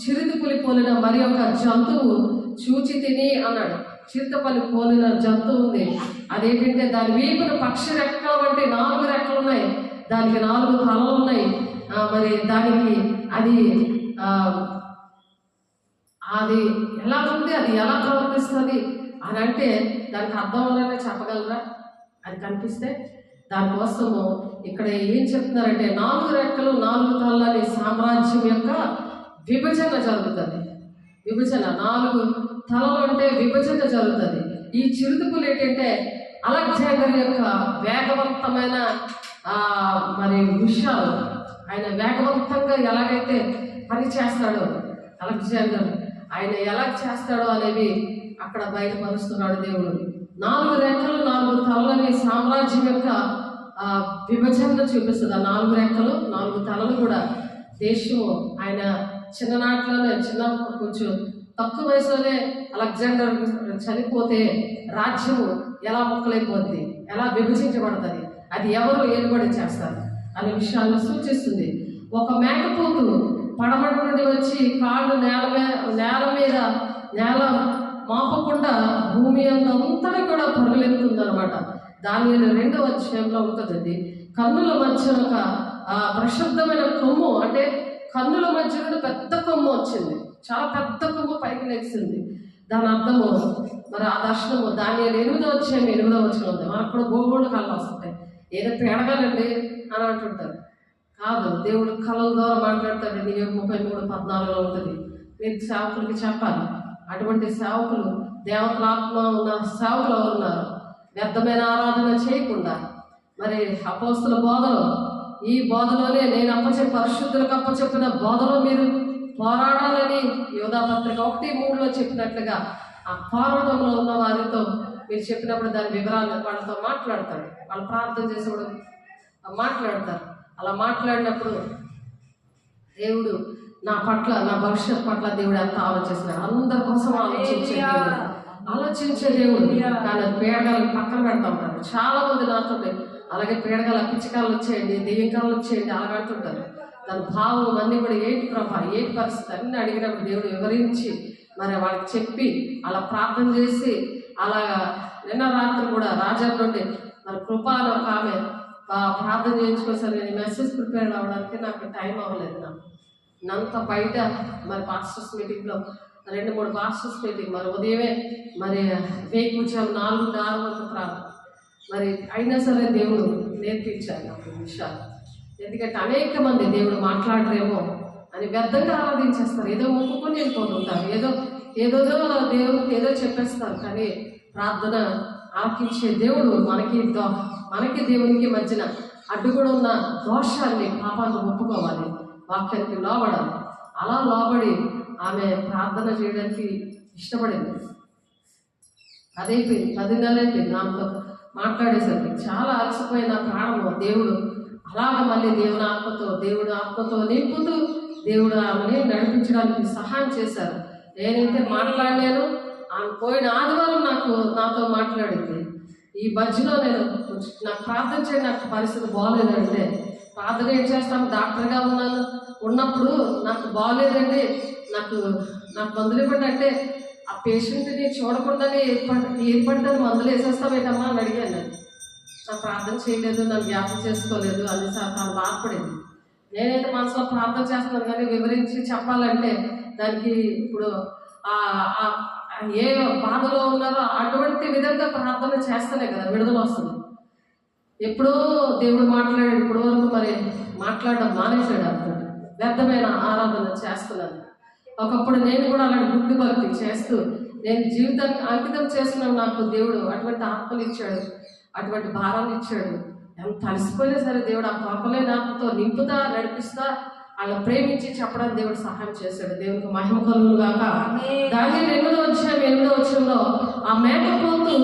చిరుతపులి పోలిన మరి ఒక జంతువు చూచి తిని అన్నాడు. చిరుతపులి పోలిన జంతువు ఉంది. అదేంటంటే దాని వీపున పక్షి రెక్కల వంటి 4 రెక్కలు ఉన్నాయి, దానికి 4 తలలు ఉన్నాయి. మరి దానికి అది అది ఎలా ఉంది, అది ఎలా ప్రవర్తిస్తుంది అని అంటే దానికి అర్థం వల్లనే చెప్పగలరా? అది కనిపిస్తే దానికోసము ఇక్కడ ఏం చెప్తున్నారంటే 4 రెక్కలు 4 తలని సామ్రాజ్యం యొక్క విభజన జరుగుతుంది. విభజన 4 తలలు అంటే విభజన జరుగుతుంది. ఈ చిరుతపులు ఏంటంటే అలెగ్జాండర్ యొక్క వేగవంతమైన మరి విషయాలు, ఆయన వేగవంతంగా ఎలాగైతే పని చేస్తాడో అలెగ్జాండర్, ఆయన ఎలా చేస్తాడో అనేవి అక్కడ బయటపరుస్తున్నాడు దేవుడు. 4 రెక్కలు 4 తలలని సామ్రాజ్యం యొక్క విభజన చూపిస్తుంది. ఆ 4 రెక్కలు 4 తలలు కూడా దేశము ఆయన చిన్ననాట్లోనే కొంచెం తక్కువ వయసులోనే అలెగ్జాండర్ చనిపోతే రాజ్యము ఎలా ముక్కలైపోద్ది, ఎలా విభజించబడుతుంది, అది ఎవరు ఏలుబడి చేస్తారు అనే విషయాన్ని సూచిస్తుంది. ఒక మేకపోతు పడమటి నుండి వచ్చి కాళ్ళు నేల మాపకుండా భూమి అంతా కూడా పరుగులెత్తుంది అనమాట. దానిలో 2వ అధ్యాయంలో ఉంటుంది. అది కన్నుల మధ్య ఒక ప్రశుద్ధమైన కొమ్ము, అంటే కన్నుల మధ్య నుండి పెద్ద కొమ్ము వచ్చింది, చాలా పెద్ద కొమ్ము పైకి లెగిసింది. దాని అర్థము మరి ఆ దర్శనము దానిలో 8వ అధ్యాయం 8వ వచనం ఉంది. మనకు కూడా గోగోళ్ళు కళ్ళు వస్తాయి, ఏదో పేడగాలండి అని అంటుంటారు. కాదు, దేవుడు కళల ద్వారా మాట్లాడతాడు. నీ 33:14 ఉంటుంది. మీరు సేవకులకి చెప్పాలి. అటువంటి సేవకులు, దేవతల ఆత్మ ఉన్న సేవకులు ఎవరున్నారు? వ్యర్థమైన ఆరాధన చేయకుండా మరి అపోస్తుల బోధలో, ఈ బోధలోనే నేను పరిశుద్ధులకు అప్పచెప్పిన బోధలో మీరు పోరాడాలని యోధాపత్రిక 1:3లో చెప్పినట్లుగా ఆ పోరాటంలో ఉన్న వారితో మీరు చెప్పినప్పుడు దాని వివరాలు వాళ్ళతో మాట్లాడతాడు. వాళ్ళు ప్రార్థన చేసేప్పుడు మాట్లాడతారు. అలా మాట్లాడినప్పుడు దేవుడు నా పట్ల, నా భవిష్యత్ పట్ల దేవుడు ఎంత ఆలోచిస్తున్నాడు, అందరి కోసం ఆలోచించే దేవుడు. కానీ అది పేడగాలకు పక్కన పెడతా ఉంటారు. చాలా మంది నాతో అలాగే పేడగాల పిచ్చికాలు వచ్చేయండి, దెయ్యంకాలు వచ్చేయండి అలాగంటుంటారు. దాని భావం అన్నీ కూడా ఏంటి ప్రభా, ఏంటి పరిస్థితి అన్నీ అడిగినప్పుడు దేవుడు వివరించి మరి వాళ్ళకి చెప్పి అలా ప్రార్థన చేసి, అలాగా నిన్న రాత్రి కూడా రాజా నుండి మరి కృప అని ఒక ఆమె ప్రార్థన చేయించుకోసారి నేను మెసేజ్ ప్రిపేర్ అవ్వడానికి నాకు టైం అవ్వలేదు. నంత బయట మరి పాస్టర్స్ మీటింగ్లో 2-3 పాస్టర్స్ మీటింగ్, మరి ఉదయమే మరి కూర్చొని 4 వరకు ప్రార్థన. మరి అయినా సరే దేవుడు నేర్పించారు నాకు విషయాలు. ఎందుకంటే అనేక మంది దేవుడు మాట్లాడరేమో అని వ్యర్థంగా ఆరాధించేస్తారు, ఏదో మొక్కుకొని వెళ్ళిపోతుంటారు, ఏదో దేవుడికి ఏదో చెప్పేస్తారు. కానీ ప్రార్థన ఆలకించే దేవుడు మనకి దేవునికి మధ్యన అడ్డుగూడ ఉన్న దోషాన్ని, పాపాన్ని ఒప్పుకోవాలి, వాక్యానికి లోబడాలి. అలా లోబడి ఆమె ప్రార్థన చేయడానికి ఇష్టపడింది. అదైపోయింది, 10 నెలలైపోయింది. నాతో మాట్లాడేసరికి చాలా అలసిపోయిన ప్రాణము దేవుడు అలాగ మళ్ళీ దేవుడు ఆత్మతో నింపుతూ దేవుడు ఆమెని నడిపించడానికి సహాయం చేశారు. నేనైతే మాట్లాడలేను. ఆమె పోయిన ఆదివారం నాతో మాట్లాడింది. ఈ మధ్యలో నాకు ప్రార్థన చేయండి, నాకు పరిస్థితి బాగోలేదంటే ప్రార్థన ఏం చేస్తాం, డాక్టర్గా ఉన్నప్పుడు నాకు బాగోలేదండి, నాకు నాకు మందులు ఇవ్వండి అంటే, ఆ పేషెంట్ని చూడకుండానే ఏర్పడ్డాను మందులు వేసేస్తావేటమ్మా అని అడిగాను నేను. నాకు ప్రార్థన చేయలేదు, నన్ను జ్ఞాపకం చేసుకోలేదు అని తను బాధపడింది. నేనైతే మనసులో ప్రార్థన చేస్తున్నాను, కానీ వివరించి చెప్పాలంటే దానికి ఇప్పుడు ఏ బాధలో ఉన్నారో అటువంటి విధంగా ప్రార్థన చేస్తేనే కదా విడుదల వస్తుంది. ఎప్పుడో దేవుడు మాట్లాడాడు, ఇప్పటి వరకు మరి మాట్లాడడం మానేశాడు. అర్థం వ్యర్థమైన ఆరాధన చేస్తున్నాను. ఒకప్పుడు నేను కూడా అలాంటి గుడ్డు భక్తి చేస్తూ నేను జీవితాన్ని అంకితం చేస్తున్నాను. నాకు దేవుడు అటువంటి ఆత్మలు ఇచ్చాడు, అటువంటి భారాన్ని ఇచ్చాడు. ఎంత అలసిపోయినా సరే దేవుడు ఆ కోపలేని ఆత్మతో నింపుతా నడిపిస్తా వాళ్ళని ప్రేమించి చెప్పడానికి దేవుడు సహాయం చేశాడు. దేవునికి మహిమ కలుగును గాక. దాని 8వ వచనంలో ఆ మేకపోతు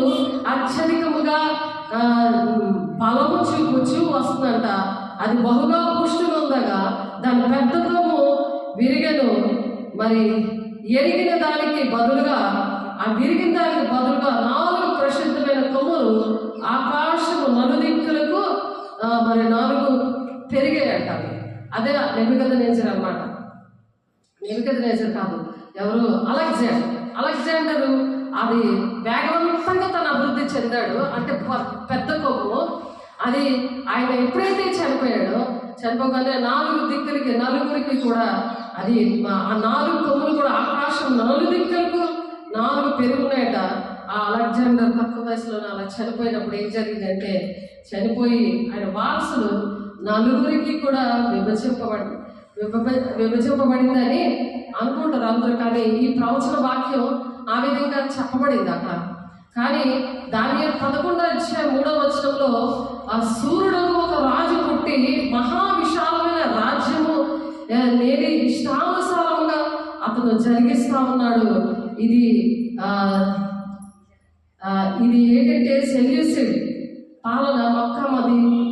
అత్యధికముగా బలము చూపుచూ వస్తుందంట. అది బహుగా పుష్టినుందగా దాని పెద్ద కొమ్ము విరిగెను. మరి ఎరిగిన దానికి బదులుగా ఆ విరిగిన దానికి బదులుగా 4 ప్రసిద్ధమైన కొమ్ములు ఆకాశము నలుదిక్కులకు మరి 4 పెరిగాయట. అదే నెబుకద్నెజరు అన్నమాట. నెబుకద్నెజరు కాదు, ఎవరు? అలెగ్జాండరు అది వేగవంతంగా తను అభివృద్ధి చెందాడు. అంటే పెద్ద కొమ్ము అది ఆయన ఎప్పుడైతే చనిపోగానే 4 దిక్కులకి నలుగురికి కూడా అది ఆ 4 కొమ్ములు కూడా ఆకాశం 4 దిక్కులకు 4 పెరుగున్నాయట. ఆ అలెగ్జాండర్ తక్కువ వయసులో అలా చనిపోయినప్పుడు ఏం జరిగిందంటే, చనిపోయి ఆయన వారసులు 4కి కూడా విభజింపబడిందని అనుకుంటారు అందరూ. కానీ ఈ ప్రవచన వాక్యం ఆ విధంగా చెప్పబడింది అక్కడ. కానీ దానియేలు 11:3 వచనంలో ఆ సూర్యుడు ఒక రాజు పుట్టి మహా విశాలమైన రాజ్యము నేడి ఇష్టానుసారంగా అతను జరిగిస్తా ఉన్నాడు. ఇది ఏంటంటే సెల్యూసిడ్ పాలన,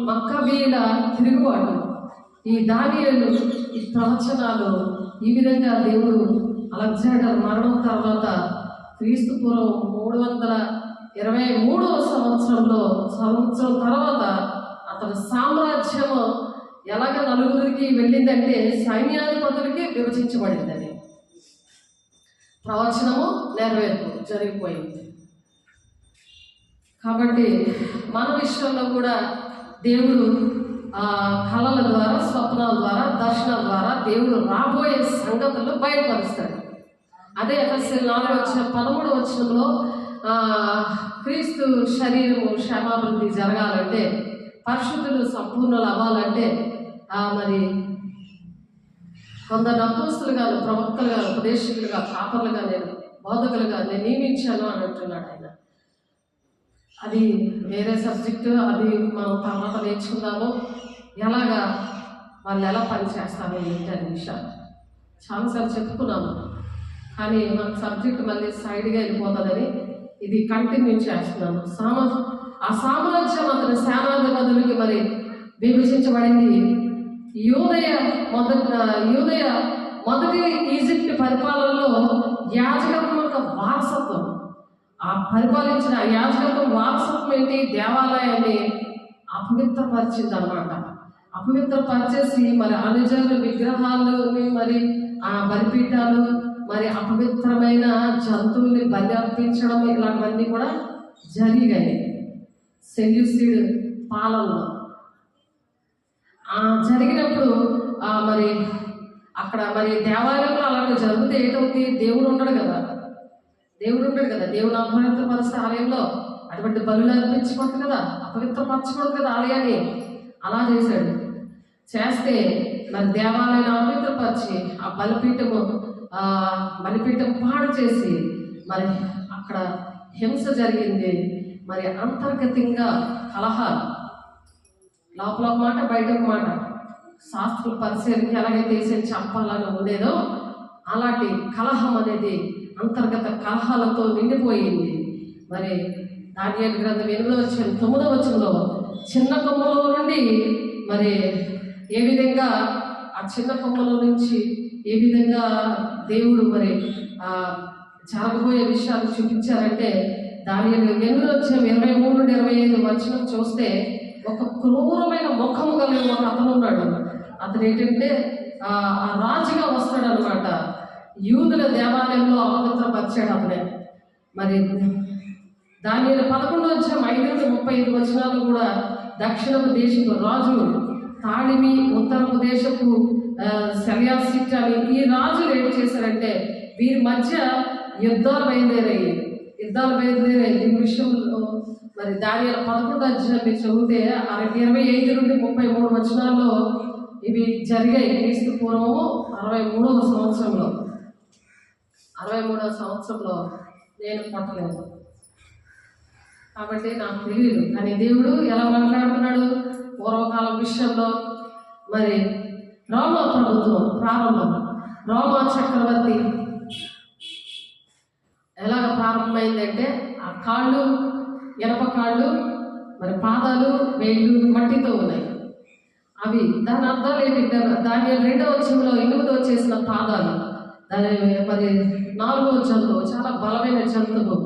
మక్కబీల తిరుగుబాటు. ఈ దానియేలు ఈ ప్రవచనాలు ఈ విధంగా దేవుడు అలెగ్జాండర్ మరణం తర్వాత క్రీస్తు పూర్వం 323వ సంవత్సరం తర్వాత అతని సామ్రాజ్యము ఎలాగ 4కి వెళ్ళిందంటే సైన్యాధిపతులకి విభజించబడిందని ప్రవచనము నెరవేర్పు జరిగిపోయింది. కాబట్టి మన విషయంలో కూడా దేవుడు కళల ద్వారా, స్వప్నాల ద్వారా, దర్శనాల ద్వారా దేవుడు రాబోయే సంగతులు బయటపరుస్తాడు. అదే ఎఫెసీయులు 4:13 వచనంలో క్రీస్తు శరీరము క్షేమాభివృద్ధి జరగాలంటే, పరిశుద్ధులు సంపూర్ణులు అవ్వాలంటే మరి కొందరు అపోస్తులుగా, ప్రవక్తలుగా, ఉపదేశకులుగా, కాపర్లుగా, బోధకులుగా నేను నియమించాను అని అంటున్నాడు ఆయన. అది వేరే సబ్జెక్టు, అది మనం తర్వాత నేర్చుకుందాము. ఎలాగా వాళ్ళు ఎలా పనిచేస్తాము ఏంటి అనే విషయాలు చాలాసార్లు చెప్పుకున్నాము. కానీ మన సబ్జెక్ట్ మళ్ళీ సైడ్గా వెళ్ళిపోతుందని ఇది కంటిన్యూ చేస్తున్నాను. ఆ సామ్రాజ్యం అతని సేనాధిపతులకి మరి విభజించబడింది. యూదయ మొదటి ఈజిప్ట్ పరిపాలనలో యాజకత్వం యొక్క వారసత్వం, ఆ పరిపాలించిన యాజకత్వం వారసత్వం ఏంటి? దేవాలయాన్ని అపవిత్రపరిచింది అన్నమాట. అపవిత్రపరిచేసి మరి అనుజనుల విగ్రహాలని, మరి ఆ బలిపీఠాలు, మరి అపవిత్రమైన జంతువుల్ని బలి అర్పించడం, ఇలాంటివన్నీ కూడా జరిగాయి సెల్యూసిడ్ పాలనలో. జరిగినప్పుడు మరి అక్కడ మరి దేవాలయంలో అలాంటి జరిగితే ఏంటవుతుంది? దేవుడు ఉండడు కదా. దేవుడు అపవిత్రపరిస్తే ఆలయంలో అటువంటి బలులు అర్పించకూడదు కదా, అపవిత్రపరచకూడదు కదా ఆలయాన్ని. అలా చేస్తే మరి దేవాలయాన్ని అపవిత్రపరిచి ఆ బలిపీఠం పాడు చేసి మరి అక్కడ హింస జరిగింది. మరి అంతర్గతంగా కలహాలు, లోపల ఒక మాట బయట ఒక మాట. శాస్త్రుల పరిశీలనకి ఎలాగైతే చంపాలని ఉండేదో అలాంటి కలహం అనేది అంతర్గత కలహాలతో నిండిపోయింది. మరి దానియేలు గ్రంథం 8వ వచనంలో చిన్న కొమ్మలో నుండి మరి ఏ విధంగా ఆ చిన్న కొమ్మలో నుంచి ఏ విధంగా దేవుడు మరి జరగబోయే విషయాలు చూపించారంటే, దానియేలు 8:23-25 వచనం చూస్తే ఒక క్రూరమైన ముఖము కలిగిన ఒక అతను ఉన్నాడు. అతను ఏంటంటే ఆ రాజుగా వస్తాడు అనమాట. యూదుల దేవాలయంలో అపవిత్రపరిచాడు అతనే. మరి దానిని 11:5-35 వచనాలు కూడా దక్షిణపు దేశపు రాజు తాళిమి, ఉత్తరపు దేశపు సెల్యాసిట్ అని ఈ రాజులు ఏం చేశారంటే వీరి మధ్య యుద్ధాలు బయలుదేరాయి. దీని విషయంలో మరి దానియేలు 11 మీరు చదివితే 25-33 వచనాల్లో ఇవి జరిగాయి. క్రీస్తు పూర్వము 63వ సంవత్సరంలో నేను పట్టలేదు కాబట్టి నాకు తెలియదు. కానీ దేవుడు ఎలా మాట్లాడుతున్నాడు పూర్వకాలం విషయంలో. మరి రోమా ప్రభుత్వం ప్రారంభం, రోమా చక్రవర్తి ఎలాగ ప్రారంభమైందంటే ఆ కాళ్ళు, ఎనప కాళ్ళు, మరి పాదాలు, వేళ్ళు మట్టితో ఉన్నాయి. అవి దాని అర్థాలు ఏంటి? దానియేలు 2వ అధ్యాయంలో ఇనుముతో చేసిన పాదాలు, దాని మరి 4వ జంతువు చాలా బలమైన జంతువు.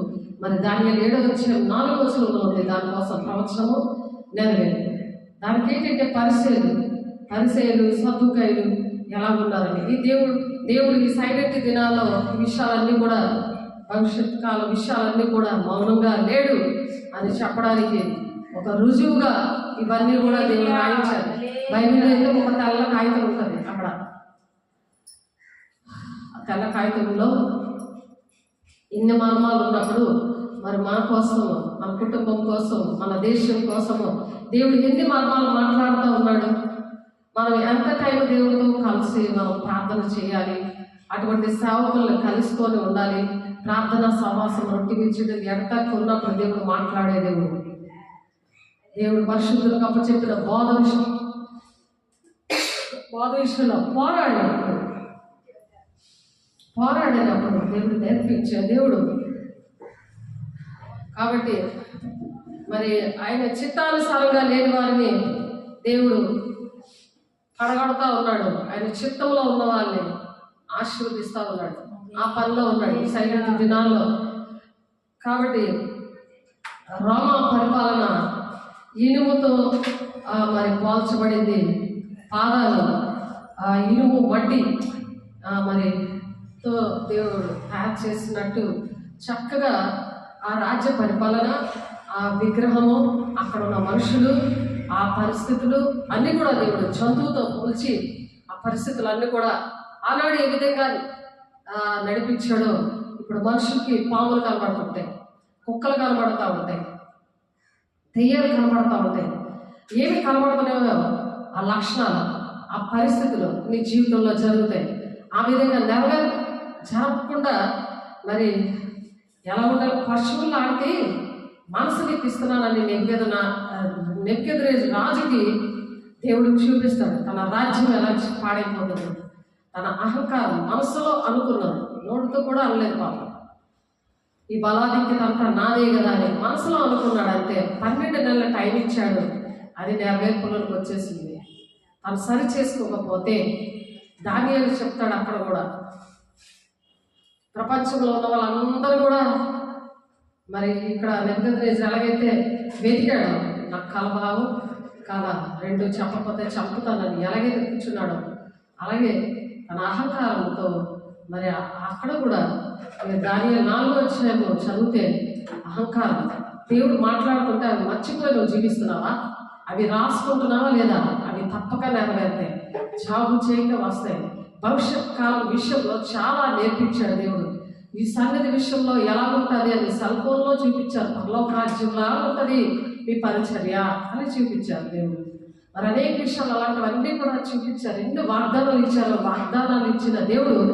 మరి దానియేలు 7వ అధ్యాయం 4వ వచనంలో ఉంది. దానికోసం ప్రవచనము నెరవేరింది. దానికి ఏంటంటే పరిసయ్యులు సద్దుకాయులు ఎలా ఉన్నారని ఈ దేవుడు ఈ సైలెంట్ దినాల్లో ఈ విషయాలన్నీ కూడా, భవిష్యత్ కాల విషయాలన్నీ కూడా మౌనంగా లేడు అని చెప్పడానికి ఒక రుజువుగా ఇవన్నీ కూడా దేవుడు రాయించారు. బైబిల్లో అయితే ఒక తెల్ల కాగితం ఉంటుంది. అక్కడ ఆ తెల్ల కాగితంలో ఇన్ని మర్మాలు ఉన్నప్పుడు మరి మన కోసము, మన కుటుంబం కోసం, మన దేశం కోసము దేవుడు ఎన్ని మర్మాలు మాట్లాడుతూ ఉన్నాడు. మనం ఎంత టైం దేవుడితో కలిసి మనం ప్రార్థన చేయాలి. అటువంటి సేవకులను కలుసుకొని ఉండాలి. ప్రార్థన సహవాసం రొట్టి విచ్చుడు ఎడతకు ఉన్నప్పుడు దేవుడు మాట్లాడే దేవుడు పరిశుద్ధులకు అప్పచెప్పిన బోధ విషయంలో పోరాడినప్పుడు దేవుడు నేర్పించే దేవుడు. కాబట్టి మరి ఆయన చిత్తానుసారంగా లేని వారిని దేవుడు పడగొడతా ఉన్నాడు. ఆయన చిత్తంలో ఉన్న వాళ్ళని ఆశీర్వదిస్తూ ఉన్నాడు. ఆ పనిలో ఉన్నాడు ఈ సైలెంట్ దినాల్లో. కాబట్టి రోమా పరిపాలన ఇనుముతో మరి పోల్చబడింది. పాదాలు ఇనుము మట్టి మరితో దేవుడు తయారు చేసినట్టు చక్కగా ఆ రాజ్య పరిపాలన, ఆ విగ్రహము, అక్కడ ఉన్న మనుషులు, ఆ పరిస్థితులు అన్నీ కూడా దేవుడు జంతువుతో పోల్చి ఆ పరిస్థితులన్నీ కూడా ఆనాడు ఏ విధంగా నడిపించాడో ఇప్పుడు మనుషులకి పాములు కనబడుతుంటాయి, కుక్కలు కనబడుతూ ఉంటాయి, దెయ్యాలు కనబడుతూ ఉంటాయి. ఏమి కనబడుతున్నాయో ఆ లక్షణాలు, ఆ పరిస్థితులు నీ జీవితంలో జరుగుతాయి. ఆ విధంగా జరగకుండా మరి ఎలా ఉండాలి? పశువులు లాంటి మనసుని ఇస్తున్నానని నెబ్కద్రేజు రాజుకి దేవుడు చూపిస్తాడు తన రాజ్యం ఎలా పాడైపోతుంది. తన అహంకారం మనసులో అనుకున్నాడు, నోటితో కూడా అనలేదు పాపం. ఈ బలాధిక్యతంతా నాదే కదా అని మనసులో అనుకున్నాడు అంతే. 12 నెలల టైం ఇచ్చాడు, అది నెరవేర్పులోకి వచ్చేసింది. తను సరి చేసుకోకపోతే దానియేలు చెప్తాడు అక్కడ కూడా ప్రపంచంలో ఉన్న వాళ్ళందరూ కూడా మరి ఇక్కడ నెబ్కద్రేజు ఎలాగైతే వెతికాడు, నాకు కలబావు కల 2 చెప్పకపోతే చంపుతానని ఎలాగైతే కూర్చున్నాడో అలాగే తన అహంకారంతో మరి అక్కడ కూడా దానియేలు 4వ అధ్యాయము చదివితే అహంకారం, దేవుడు మాట్లాడుతుంటే అవి మర్చిపోయి నువ్వు జీవిస్తున్నావా, అవి రాసుకుంటున్నావా లేదా, అవి తప్పక నెరవేరుతాయి, జాబు చేయక వస్తాయి. భవిష్యత్ కాలం విషయంలో చాలా నేర్పించాడు దేవుడు. ఈ సన్నిధి విషయంలో ఎలా ఉంటుంది అని సెల్ ఫోన్లో చూపించారు. పరలోక రాజ్యంలా ఉంటుంది మీ పరిచర్య అని చూపించారు దేవుడు. మరి అనేక విషయాలు అలాంటివన్నీ కూడా చూపించారు. ఎన్ని వాగ్దానాలు ఇచ్చారో వాగ్దానాలు ఇచ్చిన దేవుడు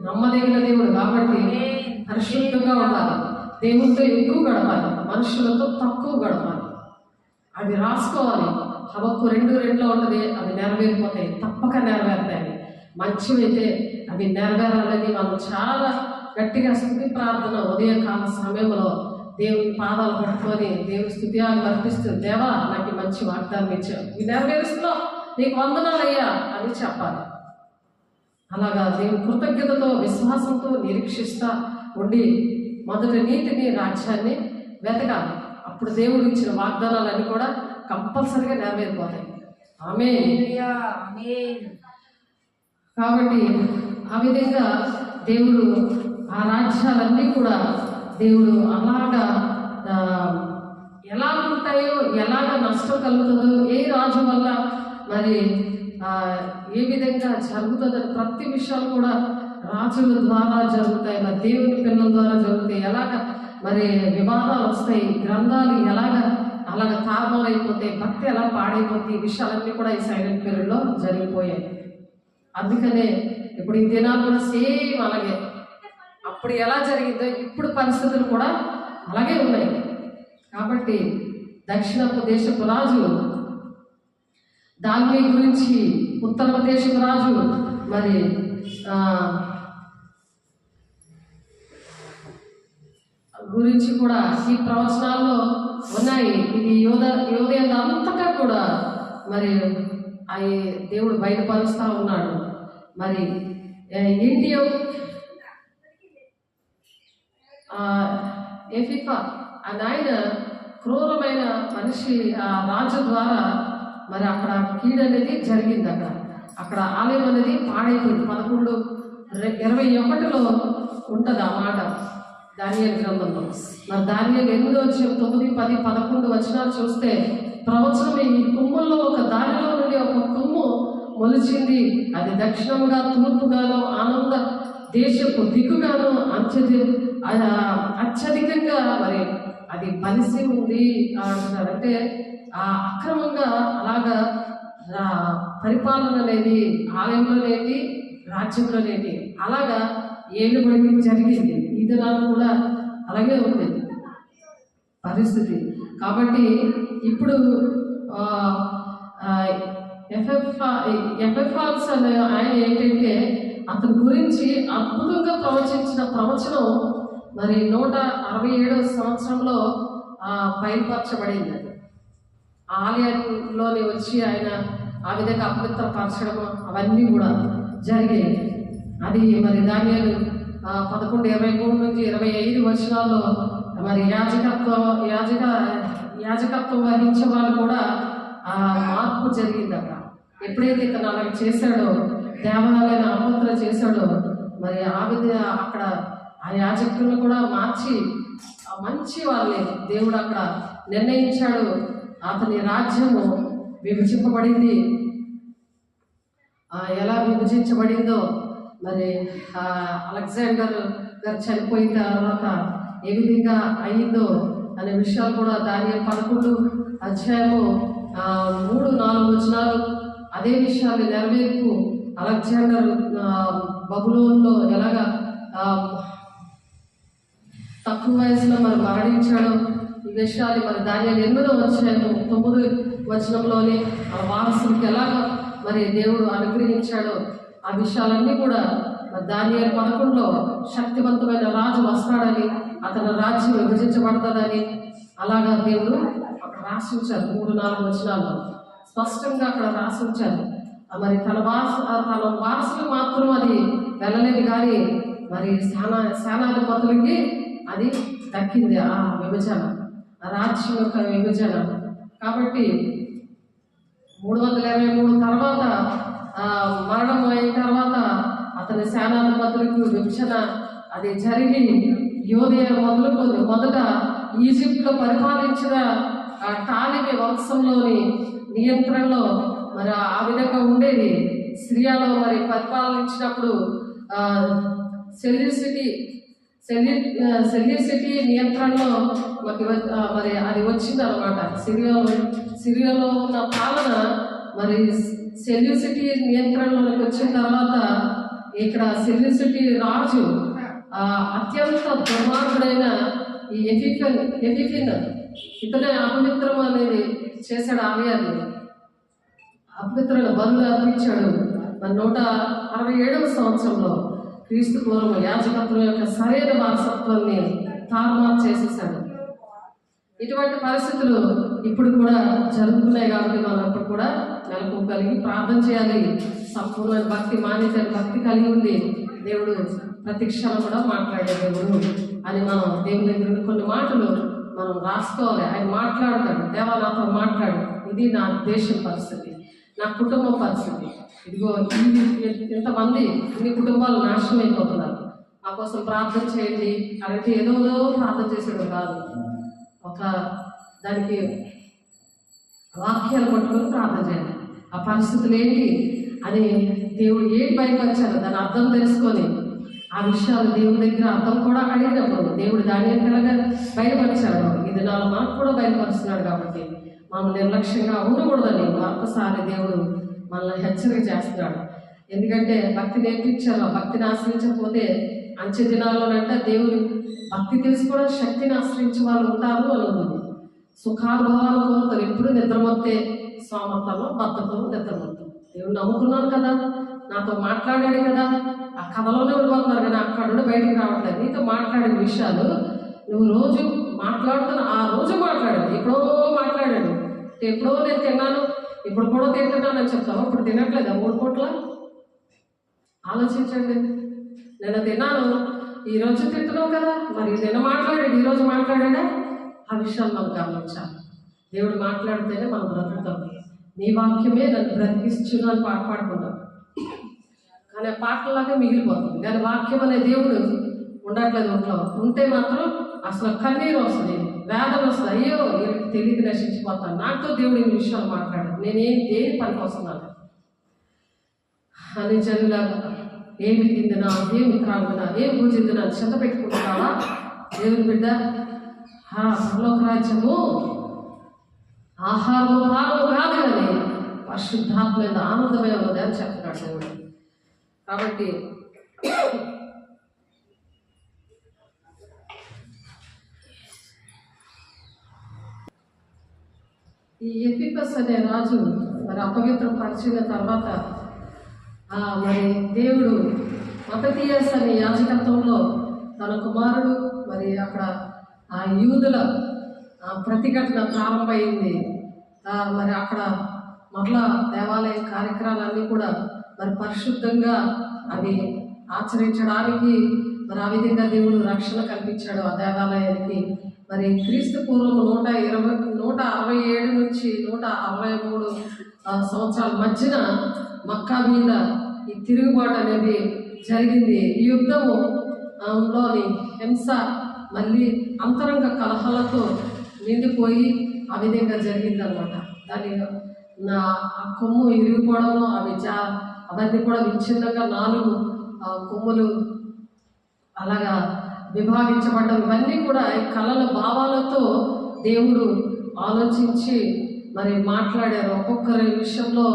నమ్మదగిన దేవుడు. కాబట్టి పరిశుద్ధంగా ఉండాలి, దేవుడితో ఎక్కువ గడపాలి, మనుషులతో తక్కువ గడపాలి. అవి రాసుకోవాలి. హబక్కు 2:2 ఉంటుంది, అవి నెరవేరిపోతాయి, తప్పక నెరవేరుతాయి. మంచివైతే అవి నెరవేరాలని మనం చాలా గట్టిగా స్తుతి ప్రార్థన ఉదయకాల సమయంలో దేవుని పాదాలు పట్టుకొని దేవుని స్తుతియాలు అర్పిస్తూ, దేవా నాకు మంచి వాగ్దానం ఇచ్చావు, ఇవి నెరవేరుస్తున్నావు, నీకు వందనాలయ్యా అని చెప్పాలి. అలాగా దేవుని కృతజ్ఞతతో విశ్వాసంతో నిరీక్షిస్తా ఉండి మొదటి నీతిని రాజ్యాన్ని వెతకాలి. అప్పుడు దేవుడు ఇచ్చిన వాగ్దానాలన్నీ కూడా కంపల్సరిగా నెరవేరిపోతాయి. ఆమేన్. కాబట్టి ఆ విధంగా దేవుడు ఆ రాజ్యాలన్నీ కూడా దేవుడు అలాగా ఎలా ఉంటాయో, ఎలాగ నష్టం కలుగుతుందో, ఏ రాజు వల్ల మరి ఏ విధంగా జరుగుతుందని ప్రతి విషయాలు కూడా రాజుల ద్వారా జరుగుతాయి, మరి దేవుని పిల్లల ద్వారా జరుగుతాయి. ఎలాగ మరి వివాదాలు వస్తాయి, గ్రంథాలు అలాగ తారుమారైపోతాయి, భక్తి ఎలా పాడైపోతాయి, ఈ విషయాలన్నీ కూడా ఈ సైలెంట్ పీరియడ్లో జరిగిపోయాయి. అందుకనే ఇప్పుడు ఈ దినాలు కూడా సేమ్ అలాగే, అప్పుడు ఎలా జరిగిందో ఇప్పుడు పరిస్థితులు కూడా అలాగే ఉన్నాయి. కాబట్టి దక్షిణపు దేశపు రాజు దాని గురించి, ఉత్తర దేశపు రాజు మరి గురించి కూడా ఈ ప్రవచనాల్లో ఉన్నాయి. ఇది యోదయ అంతగా కూడా మరి అవి దేవుడు బయటపరుస్తూ ఉన్నాడు. మరి ఇండియా ఎఫిఫా అని ఆయన క్రూరమైన మనిషి ఆ రాజు ద్వారా మరి అక్కడ కీడు అనేది జరిగింది. అక్కడ ఆలయం అనేది పాడైపోయింది. 11:21 ఉంటుంది ఆ మాట దానియేలు గ్రంథంలో. మరి దానియేలు 8, 9, 10, 11 వచనాలు చూస్తే ప్రవచనం ఈ కొమ్ముల్లో ఒక దానిలో నుండి ఒక కొమ్ము మొలిచింది, అది దక్షిణముగా తూర్పుగాను ఆనంద దేశపు దిగుగాను అత్యధికంగా మరి అది బలిసి ఉంది అంటున్నారు. అంటే ఆ అక్రమంగా అలాగా పరిపాలన అనేది ఆలయంలోనేది, రాజ్యంలోనేది అలాగా ఏలుబడి జరిగింది. ఈ దినాలు కూడా అలాగే ఉంది పరిస్థితి. కాబట్టి ఇప్పుడు ఎఫ్ఎఫాల్స్ అనే ఆయన ఏంటంటే అతని గురించి అద్భుతంగా ప్రవచించిన ప్రవచనం మరి 167వ సంవత్సరంలో బయలుపరచబడింది. ఆలయంలోని వచ్చి ఆయన ఆ విధంగా అపవిత్రపరచడం అవన్నీ కూడా జరిగాయి. అది మరి దానియేలు 11:23 నుంచి 25 వచనాల్లో మరి యాజకత్వం వహించే వాళ్ళు కూడా మార్పు జరిగింది. ఎప్పుడైతే ఇతను అలాగే చేశాడో, దేవాలయాన్ని అపవిత్ర చేశాడో, మరి ఆ విధంగా అక్కడ ఆ యాజకులను కూడా మార్చి మంచి వాళ్ళని దేవుడు అక్కడ నిర్ణయించాడు. అతని రాజ్యము విభజింపబడింది. ఎలా విభజించబడిందో మరి అలెగ్జాండర్ గారు చనిపోయిన తర్వాత ఏ విధంగా అయిందో అనే విషయాలు కూడా దానియేలు 11:3-4 వచనాలు అదే విషయాలు నెరవేర్పు అలెగ్జాండర్ బబులోన్లో ఎలాగా తక్కువ వయసులో మరి మరణించాడు. ఈ విషయాలు మరి దానియేలు 8-9 వచనంలోని ఆ వారసులకు ఎలాగా మరి దేవుడు అనుగ్రహించాడో ఆ విషయాలన్నీ కూడా దానియేలు 11లో శక్తివంతమైన రాజు వస్తాడని, అతని రాజ్యం విభజించబడుతుందని అలాగా దేవుడు అక్కడ రాసి ఉంచారు. 3-4 వచనాల్లో స్పష్టంగా అక్కడ రాసి ఉంచారు. మరి తన వారసులు మాత్రం అది వెళ్ళలేదు, కానీ మరి సేనాధిపతులకి అది దక్కింది ఆ విభజన, ఆ రాజ్యం యొక్క విభజన. కాబట్టి 323 తర్వాత మరణం అయిన తర్వాత అతని సేనాధిపతులకు విభజన అది జరిగి యోదయ మొదట ఈజిప్ట్లో పరిపాలించిన టాలిబీ వంశంలోని నియంత్రణలో మరి ఆ విధంగా ఉండేది. సిరియాలో మరి పరిపాలించినప్పుడు సెల్యూసిటీ నియంత్రణలో మరి అది వచ్చింది అనమాట. సిరియాలో ఉన్న పాలన మరి సెల్యూసిటీ నియంత్రణలోకి వచ్చిన తర్వాత ఇక్కడ సెల్యూసిటీ రాజు అత్యంత దుర్మార్గుడైన ఈ ఎఫిఫిన్ ఇతనే అపవిత్రం అనేది చేశాడు. ఆలయాన్ని అపవిత్రుల బలులు అర్పించాడు. మరి 167వ సంవత్సరంలో క్రీస్తు పూర్వం యాజకత్వం యొక్క సరైన వారసత్వాన్ని తారుమారు చేసేసాడు. ఇటువంటి పరిస్థితులు ఇప్పుడు కూడా జరుగుతున్నాయి. కాబట్టి మనం ఇప్పుడు కూడా నెలకు కలిగి ప్రార్థన చేయాలి. సంపూర్ణమైన భక్తి, మాన్యత భక్తి కలిగి ఉంది. దేవుడు ప్రతి క్షణం కూడా మాట్లాడే దేవుడు అని మనం దేవుని దగ్గర కొన్ని మాటలు మనం రాసుకోవాలి. ఆయన మాట్లాడతాడు, దేవా నాతో మాట్లాడు, ఇది నా దేశం పరిస్థితి, నా కుటుంబం పరిస్థితి, ఇదిగో ఇంతమంది ఇన్ని కుటుంబాలు నాశనం అయిపోతున్నారు, మా కోసం ప్రార్థన చేయండి అంటే ఏదో ప్రార్థన చేసేవాడు కాదు. ఒక దానికి వాక్యాలు పట్టుకొని ప్రార్థన చేయాలి. ఆ పరిస్థితులు ఏంటి అని దేవుడు ఏంటి బయలుపరిచారు దాని అర్థం తెలుసుకొని ఆ విషయాలు దేవుడి దగ్గర అర్థం కూడా అడిగినప్పుడు దేవుడు దాని కలగా బయలుపరిచాడు. ఇది నా మాకు కూడా బయలుపరుస్తున్నాడు. కాబట్టి మనం నిర్లక్ష్యంగా ఉండకూడదని మరొకసారి దేవుడు మనల్ని హెచ్చరిక చేస్తున్నాడు. ఎందుకంటే భక్తి నేర్పించారు. భక్తిని ఆశ్రయించకపోతే అంచె దినాల్లోనంటే దేవుని భక్తి తెలుసుకోవడం శక్తిని ఆశ్రయించే వాళ్ళు ఉంటారు అని ఉంది. సుఖానుభవాలు కోరుతారు. ఎప్పుడు నిద్రమొత్తే సోమతలో బద్ధకం నిద్రమొత్తం. దేవుడు నమ్ముకున్నాను కదా, నాతో మాట్లాడాడు కదా, ఆ కథలోనే ఉండిపోతున్నారు కానీ అక్కడ నుండి బయటకు రావట్లేదు. నీతో మాట్లాడిన విషయాలు నువ్వు రోజు మాట్లాడుతున్న ఆ రోజు మాట్లాడాడు. ఎప్పుడో మాట్లాడాడు. ఎప్పుడో నేను తిన్నాను, ఇప్పుడు కూడా తింటున్నానని చెప్తావు. ఇప్పుడు తినట్లేదా 3 పూట్ల? ఆలోచించండి. నేను తిన్నాను, ఈరోజు తింటున్నావు కదా, మరి నిన్న మాట్లాడాడు, ఈరోజు మాట్లాడాడా? ఆ విషయాలు మనం గమనించాలి. దేవుడు మాట్లాడితేనే మనం బ్రతుకుతాం. నీ వాక్యమే నన్ను బ్రతికించును అని పాట పాడుకుంటాం. కానీ ఆ పాటలాగా మిగిలిపోతుంది. కానీ వాక్యం అనే దేవుడు ఉండట్లేదు ఒంట్లో. ఉంటే మాత్రం అసలు కన్నీరు వస్తుంది, వేదన వస్తుంది. అయ్యో వీళ్ళకి తెలియక నశించిపోతాను. నాతో దేవుడు ఈ విషయాలు మాట్లాడాడు. నేనేం దేని పనికి వస్తున్నాను అని జనులాగా ఏమి తిందినా, ఏమి త్రాగునా, ఏం పూజిందినా చెంత పెట్టుకుంటున్నావా? దేవుని బిడ్డ, పరలోక రాజ్యము ఆహారము పాలము కాదు కానీ పరిశుద్ధాత్మైన ఆనందమే ఉన్నది అని చెప్తున్నాడు దేవుడు. కాబట్టి ఈ ఎపిఫస్ అనే రాజు మరి అపవిత్రం పరిచిన తర్వాత మరి దేవుడు మత్తీయస్ అనే యాజకత్వంలో తన కుమారుడు మరి అక్కడ ఆ యూదుల ప్రతిఘటన ప్రారంభమైంది. మరి అక్కడ మరలా దేవాలయ కార్యక్రమాలన్నీ కూడా మరి పరిశుద్ధంగా అవి ఆచరించడానికి మరి ఆ విధంగా దేవుడు రక్షణ కల్పించాడు ఆ దేవాలయానికి. మరి క్రీస్తు పూర్వం 167 నుంచి 163 సంవత్సరాల మధ్యన మక్కా మీద ఈ తిరుగుబాటు అనేది జరిగింది. ఈ యుద్ధము లోని హింస మళ్ళీ అంతరంగ కలహాలతో నిండిపోయి ఆ విధంగా జరిగిందనమాట. దాని ఆ కొమ్ము ఇరిగిపోవడము, అవన్నీ కూడా విచ్ఛిన్నంగా 4 కొమ్ములు అలాగా విభాగించబడ్డం, ఇవన్నీ కూడా కళల భావాలతో దేవుడు ఆలోచించి మరి మాట్లాడారు. ఒక్కొక్కరి విషయంలో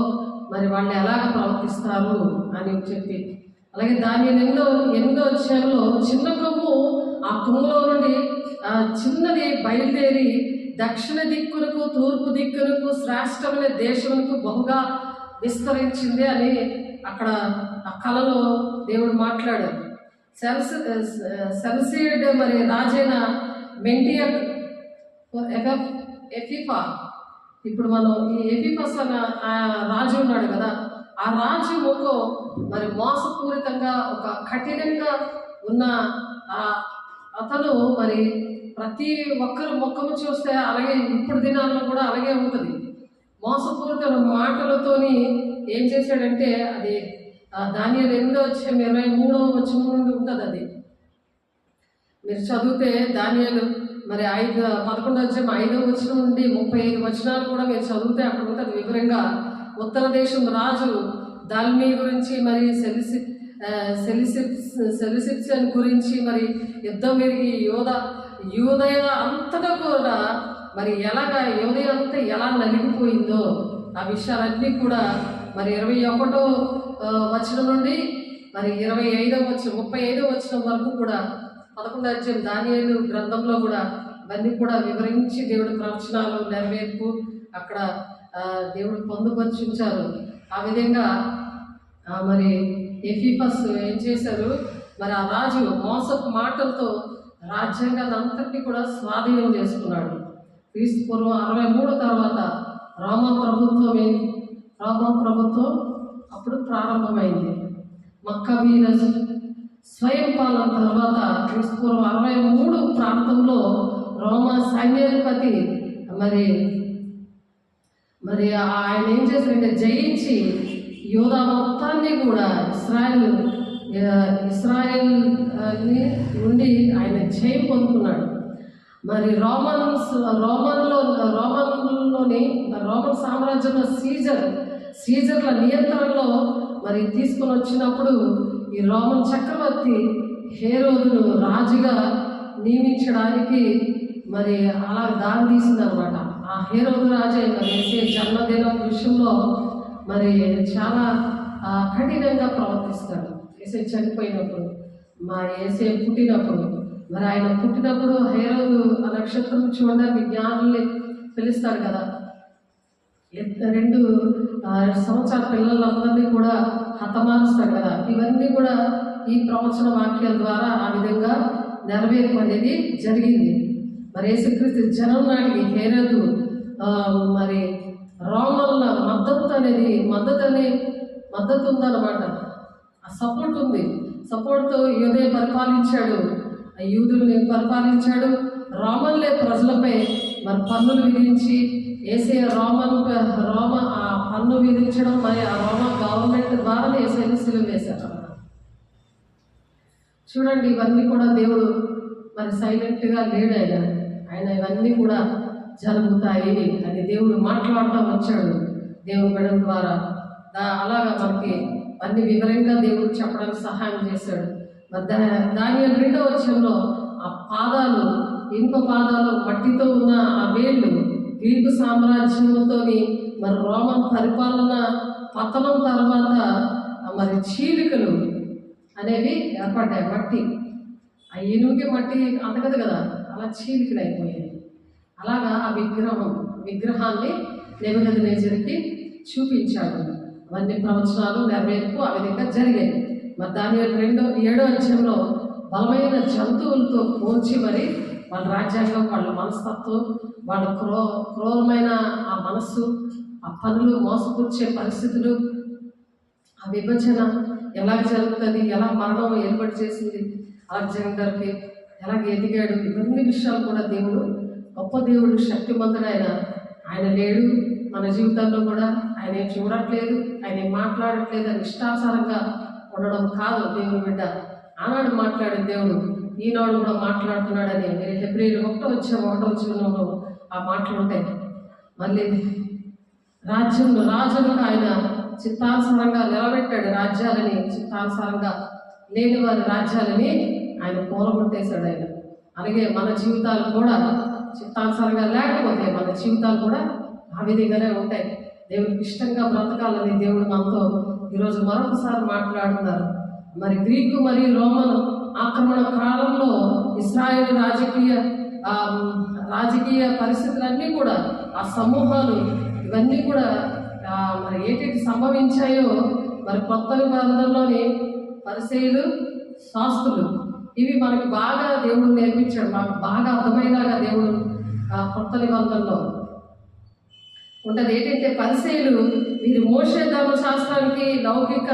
మరి వాళ్ళు ఎలాగ ప్రవర్తిస్తారు అని చెప్పి. అలాగే దాని 8వ అధ్యాయంలో చిన్న కొమ్ము ఆ కొమ్ములో నుండి చిన్నది బయలుదేరి దక్షిణ దిక్కునకు తూర్పు దిక్కునకు శ్రేష్టమైన దేశమునకు బహుగా విస్తరించింది అని అక్కడ ఆ కళలో దేవుడు మాట్లాడారు. సెల్సియడ్ మరి రాజైన మెంటియక్ ఎఫిఫా, ఇప్పుడు మనం ఈ ఎఫిఫస్ అన్న రాజు ఉన్నాడు కదా, ఆ రాజు ముఖం మరి మోసపూరితంగా ఒక కఠినంగా ఉన్న అతను మరి ప్రతి ఒక్కరు ముఖము చూస్తే అలాగే ఇప్పుడు దినాల్లో కూడా అలాగే ఉంటుంది. మోసపూరిత మాటలతోని ఏం చేశాడంటే అది దానియేలు 8వ అధ్యాయం 23వ వచనం నుండి ఉంటుంది. అది మీరు చదివితే దానియేలు మరి 11వ అధ్యాయం 5వ వచనం నుండి 35 వచనాలు కూడా మీరు చదివితే అక్కడ ఉంటుంది వివరంగా. ఉత్తర దేశం రాజు దాల్మీ గురించి మరి సెలిసిప్సన్ గురించి మరి యుద్ధం పెరిగి యూదయ అంతటా కూడా మరి ఎలాగా యూదయ అంతా ఎలా నలిగిపోయిందో ఆ విషయాలన్నీ కూడా మరి 21వ వచనం నుండి మరి 25వ వచనం 35వ వచనం వరకు కూడా 11వ అధ్యాయం దానియేలు గ్రంథంలో కూడా ఇవన్నీ కూడా వివరించి దేవుడి ప్రవచనాలు నెరవేర్పు అక్కడ దేవుడు పొందుపరుచుంచారు. ఆ విధంగా మరి ఎఫిఫస్ ఏం చేశారు, మరి ఆ రాజు మోసపు మాటలతో రాజ్యాంగాన్ని అంతటినీ కూడా స్వాధీనం చేసుకున్నాడు. క్రీస్తు పూర్వం 63 తర్వాత రోమా ప్రభుత్వం అప్పుడు ప్రారంభమైంది. మక్కబీల స్వయం పాలన తర్వాత క్రీస్తు పూర్వం 63 ప్రాంతంలో రోమా సైన్యాధిపతి మరి ఆయన ఏం చేశారంటే జయించి యూదా మొత్తాన్ని కూడా ఇస్రాయేల్ ఇవన్నీ ఉండి ఆయన జయం పొందుకున్నాడు. మరి రోమన్ సామ్రాజ్యంలో సీజర్ల నియంత్రణలో మరి తీసుకొని వచ్చినప్పుడు ఈ రోమన్ చక్రవర్తి హేరోదును రాజుగా నియమించడానికి మరి అలా దారి తీసిందనమాట. ఆ హేరోదు రాజే మరి యేసే జన్మదినం విషయంలో మరి చాలా కఠినంగా ప్రవర్తిస్తాడు. యేసే చనిపోయినప్పుడు, మా యేసే పుట్టినప్పుడు, మరి ఆయన పుట్టినప్పుడు హేరోదు ఆ నక్షత్రం చూడడానికి జ్ఞానుల్ని పిలుస్తాడు కదా. 2 సంవత్సరాల పిల్లలందరినీ కూడా హతమారుస్తాడు కదా. ఇవన్నీ కూడా ఈ ప్రవచన వాక్యాల ద్వారా ఆ విధంగా నెరవేర్పు అనేది జరిగింది. మరి యేసుక్రీస్తు జనం నాటికి హేరోదు మరి రోమన్ల మద్దతు ఉందన్నమాట. ఆ సపోర్ట్ ఉంది. సపోర్ట్తో యూదే పరిపాలించాడు, యూదుల్ని పరిపాలించాడు. రోమన్లే ప్రజలపై మరి పన్నులు విధించి యేసే పన్ను విధించడం, మరి ఆ రోమన్ గవర్నమెంట్ ద్వారా యేసేని సిలువ వేశారు. చూడండి, ఇవన్నీ కూడా దేవుడు మరి సైలెంట్గా లేడు. ఆయన ఇవన్నీ కూడా జరుగుతాయి అని దేవుడు మాట్లాడటం వచ్చాడు దేవుని బిడ్డల ద్వారా. అలాగా మనకి అన్ని వివరంగా దేవుడు చెప్పడానికి సహాయం చేశాడు. మరి దానియేలు 2వ వచనంలో ఆ పాదాలు, ఇనుప పాదాలు, మట్టితో ఉన్న ఆ వేళ్ళు గ్రీకు సామ్రాజ్యంతో మరి రోమన్ పరిపాలన పతనం తర్వాత మరి చీలికలు అనేవి ఏర్పడ్డాయి. మట్టి, ఆ ఏనుగుకి మట్టి అంతకదు కదా, అలా చీలికలు అయిపోయాయి. అలాగా ఆ విగ్రహాన్ని నెబుకద్నెజరుకి చూపించాడు. అవన్నీ ప్రవచనాలు నెరవేర్పు ఆ విధంగా జరిగాయి. మరి దానియేలు 7వ అధ్యాయంలో బలమైన జంతువులతో పోల్చి మరి వాళ్ళ రాజ్యాంగం, వాళ్ళ మనస్తత్వం, వాళ్ళ క్రూరమైన ఆ మనస్సు, ఆ పనులు, మోసపుచ్చే పరిస్థితులు, ఆ విభజన ఎలా జరుగుతుంది, ఎలా మరణం ఏర్పాటు చేసింది అలెగ్జాండర్కి, ఎలాగ ఎదిగాడు, ఇవన్నీ విషయాలు కూడా దేవుడు గొప్ప దేవుడు, శక్తిమంతుడు. ఆయన లేడు మన జీవితాల్లో కూడా. ఆయన ఏం చూడట్లేదు, ఆయన ఏం మాట్లాడట్లేదు. అని ఇష్టానుసారంగా ఉండడం కాదు దేవుని బిడ్డ. ఆనాడు మాట్లాడే దేవుడు ఈనాడు కూడా మాట్లాడుతున్నాడని మీరు హెబ్రీయులు 1వ వచనంలో ఆ మాటలు ఉంటాయి. మళ్ళీ రాజులకు ఆయన చిత్తానుసారంగా నిలబెట్టాడు. రాజ్యాలని చిత్తానుసారంగా లేని వారి రాజ్యాలని ఆయన కూలగొట్టేశాడు. అలాగే మన జీవితాలు కూడా చిత్తానుసారంగా లేకపోతే మన జీవితాలు కూడా ఆ విధంగానే ఉంటాయి. దేవుడికి ఇష్టంగా బ్రతకాలని దేవుడు మనతో ఈరోజు మరొకసారి మాట్లాడుతున్నారు. మరి గ్రీకు మరియు రోమన్ ఆక్రమణ కాలంలో ఇశ్రాయేలు రాజకీయ పరిస్థితులన్నీ కూడా, ఆ సమూహాలు, ఇవన్నీ కూడా మరి ఏంటి సంభవించాయో మరి కొత్త నిబంధనలోని పరిసయ్యులు, శాస్త్రులు, ఇవి మనకి బాగా దేవుడు నేర్పించాడు. మాకు బాగా అర్థమయ్యేలాగా దేవుడు కొత్త నిబంధనలో ఉంటుంది. ఏంటంటే పరిసయ్యులు వీరు మోషే ధర్మశాస్త్రానికి లౌకిక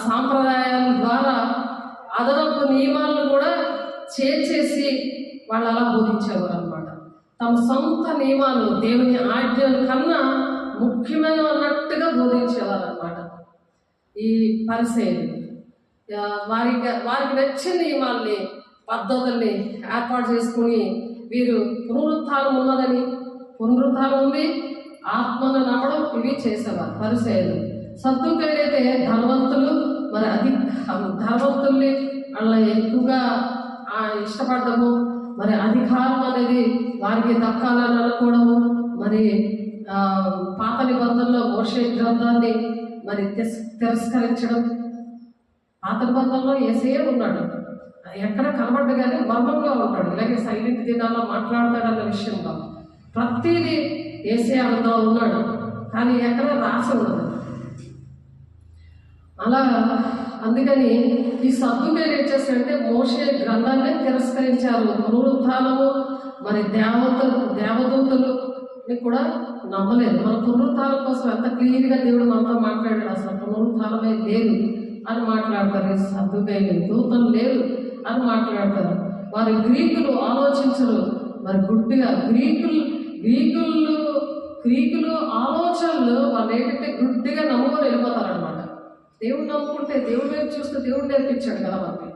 సాంప్రదాయాల ద్వారా అదనపు నియమాలను కూడా చేర్చేసి వాళ్ళు అలా బోధించేవారు అనమాట. తమ సొంత నియమాలు దేవుని ఆజ్ఞల కన్నా ముఖ్యమైన అన్నట్టుగా బోధించేవారు అనమాట ఈ పరిసయ్యులు. వారికి నచ్చిన నియమాల్ని, పద్ధతుల్ని ఏర్పాటు చేసుకుని వీరు పునరుత్థానం ఉన్నదని, పునరుత్థానం ఉంది, ఆత్మను నమ్మడం, ఇవి చేసేవారు పరిసయ్యులు. సద్దుకైతే ధనవంతులు, మరి ధనవంతుల్ని అలా ఎక్కువగా ఇష్టపడము, మరి అధికారం అనేది వారికి దక్కాలని అనుకోవడము, మరి పాత నిబంధనలో మోషే గ్రంథాన్ని మరి తిరస్కరించడం. పాత నిబంధనలో యేసయ్య ఉన్నాడు, ఎక్కడ కనబడ్డు కానీ మర్మంగా ఉంటాడు, ఇలాగే సైలెంట్ దినాల్లో మాట్లాడతాడన్న విషయంలో ప్రతిదీ యేసయ్య అందులో ఉన్నాడు, కానీ ఎక్కడ రాసి ఉండదు. అలా అందుకని ఈ సద్దుకైలు ఏం చేస్తారంటే మోషే గ్రంథాన్ని తిరస్కరించారు. పునరుత్థానము, మరి దేవదూతలు కూడా నమ్మలేదు. మన పునరుత్థానం కోసం ఎంత క్లియర్గా దేవుడు మనతో మాట్లాడాడు. అసలు పునరుత్థానమే లేదు అని మాట్లాడతారు. సద్దుకైలు దూతలు లేరు అని మాట్లాడతారు. వారి గ్రీకులు ఆలోచించరు, మరి గుడ్డిగా గ్రీకులు ఆలోచనలు వాళ్ళు ఏంటంటే గుడ్డిగా నమ్ముకొని వెళ్ళిపోతారు అనమాట. దేవుడు నమ్ముకుంటే, దేవుడు వైపు చూస్తే దేవుడు నేర్పించాడు కదా మనకి.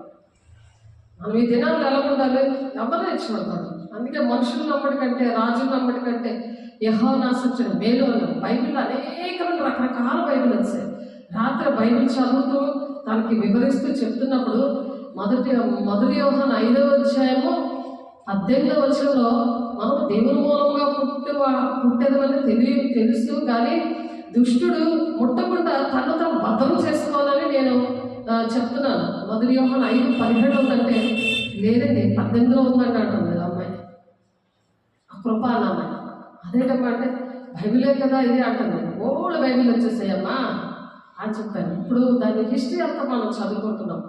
మనం ఈ దినాలు ఎలా ఉండాలి? ఎవరు ఇచ్చిపడతాడు. అందుకే మనుషులు నమ్మడి కంటే, రాజులు నమ్మడి కంటే యెహోవా సత్యం మేలు అన్నారు. బైబిల్లో అనేకమైన రకరకాల బైబిల్ వచ్చాయి. రాత్రి బైబిల్ చదువుతూ దానికి వివరిస్తూ చెప్తున్నప్పుడు మొదటి యోహాను 5వ అధ్యాయము 18వ వచనంలో మనం దేవుని మూలంగా పుట్టేదని తెలుసు, కానీ దుష్టుడు ముట్టకుండా తను తను భద్రం చేసుకోవాలని నేను చెప్తున్నాను. మొదటి యోహాను 5:17 ఉందంటే లేదండి 18లో ఉందంటే అంటుంది అమ్మాయి, ఆ కృప అన్న అమ్మాయి. అదేటమ్మా అంటే బైబిలే కదా ఇది అంటుంది. ఓల్డ్ బైబిల్ వచ్చేసాయమ్మా అని చెప్పాను. ఇప్పుడు దాని హిస్టరీ అంతా మనం చదువుకుంటున్నాం,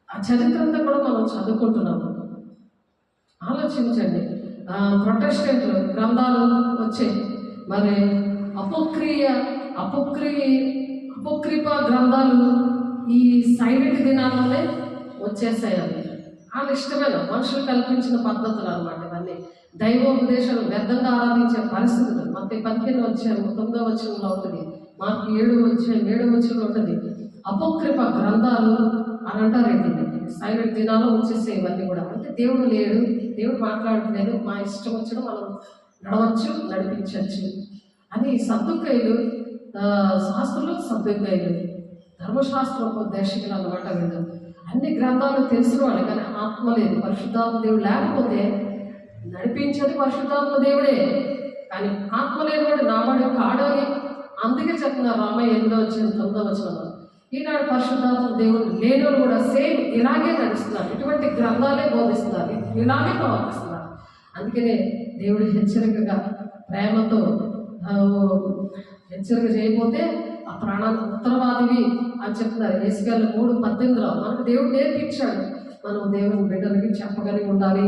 ఆ చరిత్ర అంతా కూడా మనం చదువుకుంటున్నాము. ఆలోచించండి. ప్రొటెస్టెంట్ గ్రంథాలు వచ్చాయి, మరి అపోక్రిప గ్రంథాలు ఈ సైలెంట్ దినాల్లోనే వచ్చేసాయి. అవి వాళ్ళ ఇష్టమైన మనుషులు కల్పించిన పద్ధతులు అన్నమాట. ఇవన్నీ దైవోపదేశాలు వ్యర్థంగా ఆరాధించే పరిస్థితులు. మత్తయి 15:9 వచనంలో ఉంటుంది, మార్కు 7:7 ఉంటుంది. అపోక్రిప గ్రంథాలు అని అంటారు. ఏంటంటే సైలెంట్ దినాల్లో వచ్చేసే ఇవన్నీ కూడా. అంటే దేవుడు లేడు, దేవుడు మాట్లాడట్లేదు, మా ఇష్టం వచ్చడం మనం నడవచ్చు, నడిపించవచ్చు అని సద్దుకాయలు, శాస్త్రులు సద్దుకాయలు, ధర్మశాస్త్రం ఉపదేశకులు అన్నమాట. వీళ్ళు అన్ని గ్రంథాలు తెలిసిన వాళ్ళు, కానీ ఆత్మ లేదు. పరిశుద్ధాత్మ దేవుడు లేకపోతే నడిపించేది పరిశుద్ధాత్మ దేవుడే, కానీ ఆత్మ లేనివాడు నావాడు కాడు అని అందుకే చెప్తున్నారు రామయ్య 8:9 వచనంలో. ఈనాడు పరిశుద్ధాత్మ దేవుడు లేనివాడు కూడా సేమ్ ఇలాగే నడుస్తున్నారు, ఇటువంటి గ్రంథాలే బోధిస్తున్నారు, ఇలాగే ప్రవర్తిస్తున్నారు. అందుకనే దేవుడు హెచ్చరికగా ప్రేమతో హెచ్చరిక చేయకపోతే ఆ ప్రాణాలు ఉత్తరవాదివి అని చెప్తున్నారు. యేసుగారు 3:18లో మనకు దేవుడు నేర్పించాడు, మనం దేవుని బిడ్డలకి చెప్పగలిగి ఉండాలి.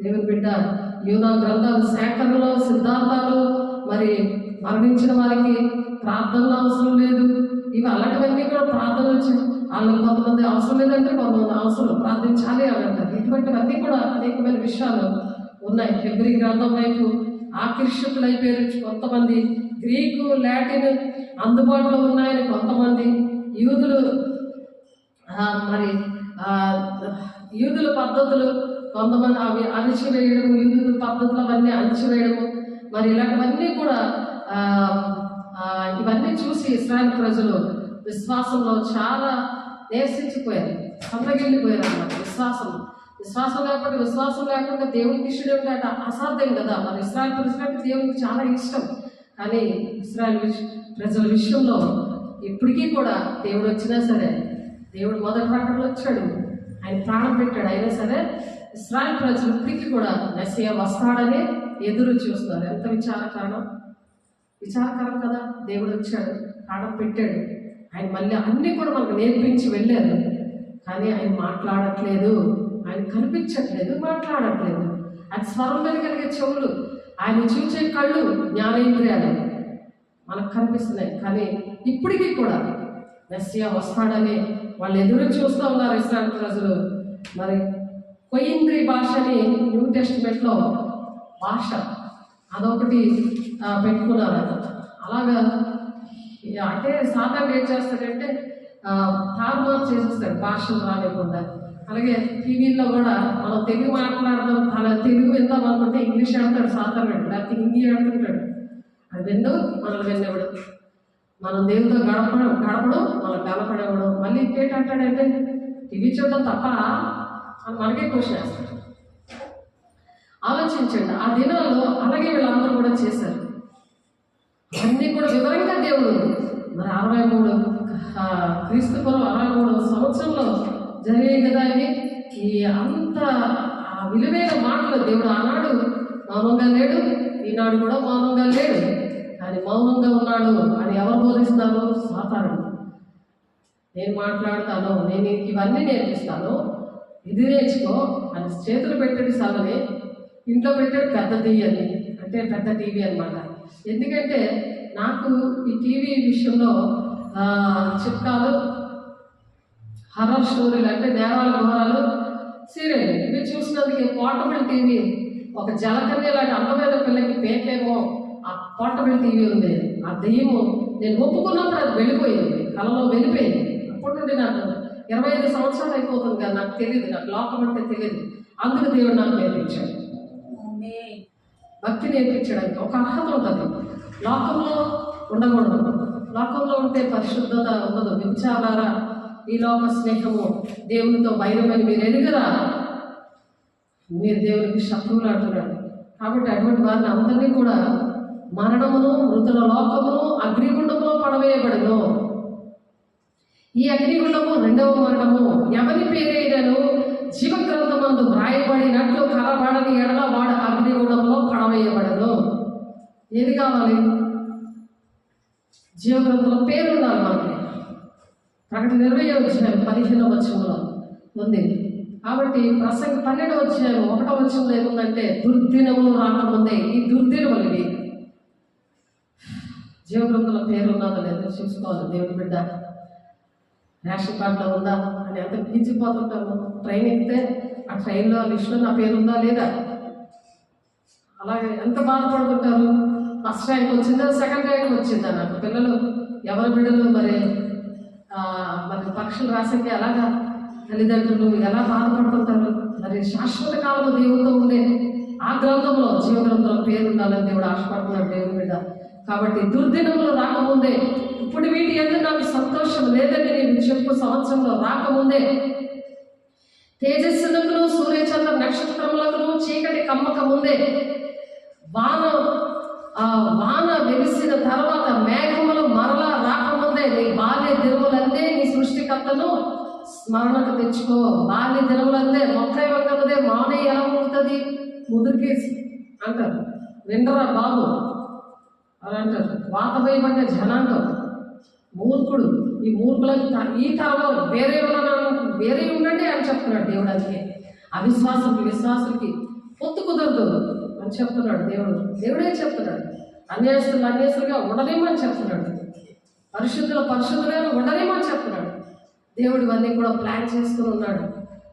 దేవుని బిడ్డ యూదా గ్రంథాలు సేకరణలో సిద్ధాంతాలు, మరి మరణించిన వారికి ప్రార్థనలు అవసరం లేదు, ఇవి అలాంటివన్నీ కూడా ప్రార్థనలు వచ్చాయి. వాళ్ళకి కొంతమంది అవసరం లేదంటే కొంతమంది అవసరం ప్రార్థించాలి అని అంటారు. ఇటువంటివన్నీ కూడా అనేకమైన విషయాలు ఉన్నాయి. హెబ్రీ గ్రంథం వైపు ఆకర్షితులైపోయారు కొంతమంది, గ్రీకు లాటిన్ అందుబాటులో ఉన్నాయని కొంతమంది, యూదుల పద్ధతులు కొంతమంది అవి అణిచివేయడము, యూదుల పద్ధతులు అవన్నీ అణిచివేయడము, మరి ఇలాంటివన్నీ కూడా ఇవన్నీ చూసి ఇశ్రాయేలు ప్రజలు విశ్వాసంలో చాలా నేర్చించిపోయారు, సన్నగిల్లిపోయారు అన్నమాట. విశ్వాసం లేకుండా దేవునికి ఇష్టం అంటే అసాధ్యం కదా. మరి ఇశ్రాయేలు ప్రజలంటే దేవునికి చాలా ఇష్టం, కానీ ఇశ్రాయేలు ప్రజల విషయంలో ఇప్పటికీ కూడా దేవుడు వచ్చినా సరే, దేవుడు మొదటి ప్రకటనలో వచ్చాడు, ఆయన ప్రాణం పెట్టాడు, అయినా సరే ఇశ్రాయేలు ప్రజలు ఇప్పటికీ కూడా మెస్సియా వస్తాడని ఎదురు చూస్తున్నారు. ఎంత విచారకరం కదా. దేవుడు వచ్చాడు, ప్రాణం పెట్టాడు, ఆయన మళ్ళీ అన్నీ కూడా మనకు నేర్పించి వెళ్ళారు, కానీ ఆయన మాట్లాడట్లేదు, ఆయన కనిపించట్లేదు, మాట్లాడట్లేదు. ఆయన స్వరం వెనగలిగే చెవులు, ఆయన చూసే కళ్ళు, జ్ఞానేంద్రియాలు మనకు కనిపిస్తున్నాయి, కానీ ఇప్పటికీ కూడా మెస్సియా వస్తాడని వాళ్ళు ఎదురు చూస్తూ ఉన్నారు ఇశ్రాయేలు ప్రజలు. మరి కొయింద్రి భాషని న్యూ టెస్టిమెంట్లో భాష అదొకటి పెట్టుకున్నారు. అలాగా అంటే సాతాను ఏం చేస్తాడంటే తారుమారు చేసేస్తాడు భాషలు రాలేకుండా. అలాగే టీవీల్లో కూడా మనం తెలుగు మాట్లాడదాం, అలా తెలుగు విందాం అనుకుంటే ఇంగ్లీష్ ఆడతాడు సాతాను, లేకపోతే హిందీ ఆడుతుంటాడు. అది మనల్ని విన్నవాడు, మనం దేవుడితో గడపడం మనం గడపడేవాడు. మళ్ళీ ఇంకేంటంటాడంటే టీవీ చూడడం తప్ప అని మనకే క్వశ్చన్ వేస్తాడు. ఆలోచించండి, ఆ దినాల్లో అలాగే వీళ్ళందరూ కూడా చేశారు. అన్నీ కూడా వివరంగా దేవుడు మరి 63 క్రీస్తుపూర్వం 63 సంవత్సరంలో జరిగాయి కదా ఇవి. ఈ అంత విలువైన మాటలు దేవుడు ఆనాడు మౌనంగా లేడు, ఈనాడు కూడా మౌనంగా లేడు, కానీ మౌనంగా ఉన్నాడు అని ఎవరు బోధిస్తారు? సాతాను. నేను మాట్లాడతాను, నేను ఇవన్నీ నేర్పిస్తాను, ఇది నేర్చుకో అని చేతులు పెట్టాడు సలని, ఇంట్లో పెట్టాడు పెద్ద టీవీ అంటే పెద్ద టీవీ అనమాట. ఎందుకంటే నాకు ఈ టీవీ విషయంలో చిట్కాలు, హర్రర్ స్టోరీలు అంటే నేరాలు ఘోరాలు సీరియల్ ఇవి చూసినందుకు పోర్టబుల్ టీవీ, ఒక జలకన్య లాంటి అందమైన పిల్లకి పేకేమో ఆ పోర్టబుల్ టీవీ ఉంది. ఆ దెయ్యము నేను ఒప్పుకున్నప్పుడు అది వెళ్ళిపోయింది, కళలో వెళ్ళిపోయింది. అప్పటి నుండి నాకు 25 సంవత్సరాలు అయిపోతుంది కదా నాకు తెలియదు, నాకు లోకం అంటే తెలియదు. అందుకు దేవుడు నాకు నేర్పించాడు, భక్తి నేర్పించడానికి. ఒక అర్హత ఉంటుంది, లోకంలో ఉండకూడదు. లోకంలో ఉంటే పరిశుద్ధత ఉండదు, వ్యభిచారాల ఈ లోక స్నేహము దేవునితో వైరమని మీరు ఎదుగురా, మీరు దేవునికి శత్రువులు అంటున్నాడు. కాబట్టి అటువంటి వారిని అందరినీ కూడా మరణమును, మృతుల లోకమును, అగ్నిగుండములో పడవేయబడును. ఈ అగ్నిగుండము రెండవ మరణము. ఎవరి పేరైనను జీవగ్రంథమందు వ్రాయబడినట్లు కలబడని ఎడల వాడు అగ్నిగుండంలో పడవేయబడను. ఏది కావాలి? జీవగ్రంథంలో పేరు ఉండాలి మనకి. ప్రకటన 20:15 ఉంది. కాబట్టి ప్రసంగి 12:1 ఏముందంటే దుర్దినములు రాకముందే. ఈ దుర్దినములు ఇవి. జీవగ్రంథంలో పేరు ఉన్నదో లేదో చూసుకోవాలి. దేవుని బిడ్డ రేషన్ కార్డులో ఉందా అని ఎంత గిచ్చిపోతుంటాము. ట్రైన్ ఎక్కితే ఆ ట్రైన్లో లిస్టులో నా పేరు ఉందా లేదా, అలాగే ఎంత బాధపడుతుంటారు. ఫస్ట్ ర్యాంక్ వచ్చిందా, సెకండ్ ర్యాంక్ వచ్చిందా, నాకు పిల్లలు ఎవరి బిడ్డలు మరి పరీక్షలు రాసాక ఎలాగా తల్లిదండ్రులు ఎలా బాధపడుతుంటారు. మరి శాశ్వత కాలంలో దేవుడితో ఉండే ఆ గ్రంథంలో, జీవగ్రంథంలో పేరు ఉండాలని దేవుడు ఆశపడుతున్నాడు దేవుని బిడ్డ. కాబట్టి దుర్దినములు రాకముందే, ఇప్పుడు వీటి ఎందుకు నాకు సంతోషం లేదని నేను చెప్పు సంవత్సరంలో రాకముందే, తేజస్సులకు సూర్యచంద్ర నక్షత్రములకు చీకటి కమ్మక ముందే, వాన వెలిసిన తర్వాత మేఘములు మరలా రాకముందే, నీ బాల్య దినములందే నీ సృష్టికర్తను స్మరణకు తెచ్చుకో. బాల్య దినములందే మొక్కై వంకముదే మానే ఎలా ఉంటుంది ముదురుకేసి అంటారు. విండరా బాబు అని అంటారు. వాతమయబడ్డ జనాంగం, మూర్ఖుడు. ఈ మూర్ఖులకు ఈ తరంలో వేరే ఉండండి అని చెప్తున్నాడు దేవుడు. అందుకే అవిశ్వాసులకి విశ్వాసులకి పొత్తు కుదరదు అని చెప్తున్నాడు దేవుడు. దేవుడే చెప్తున్నాడు. అన్యాయస్తులుగా ఉండలేమని చెప్తున్నాడు. పరిశుద్ధులుగా ఉండలేమని చెప్తున్నాడు. దేవుడు ఇవన్నీ కూడా ప్లాన్ చేసుకుని ఉన్నాడు.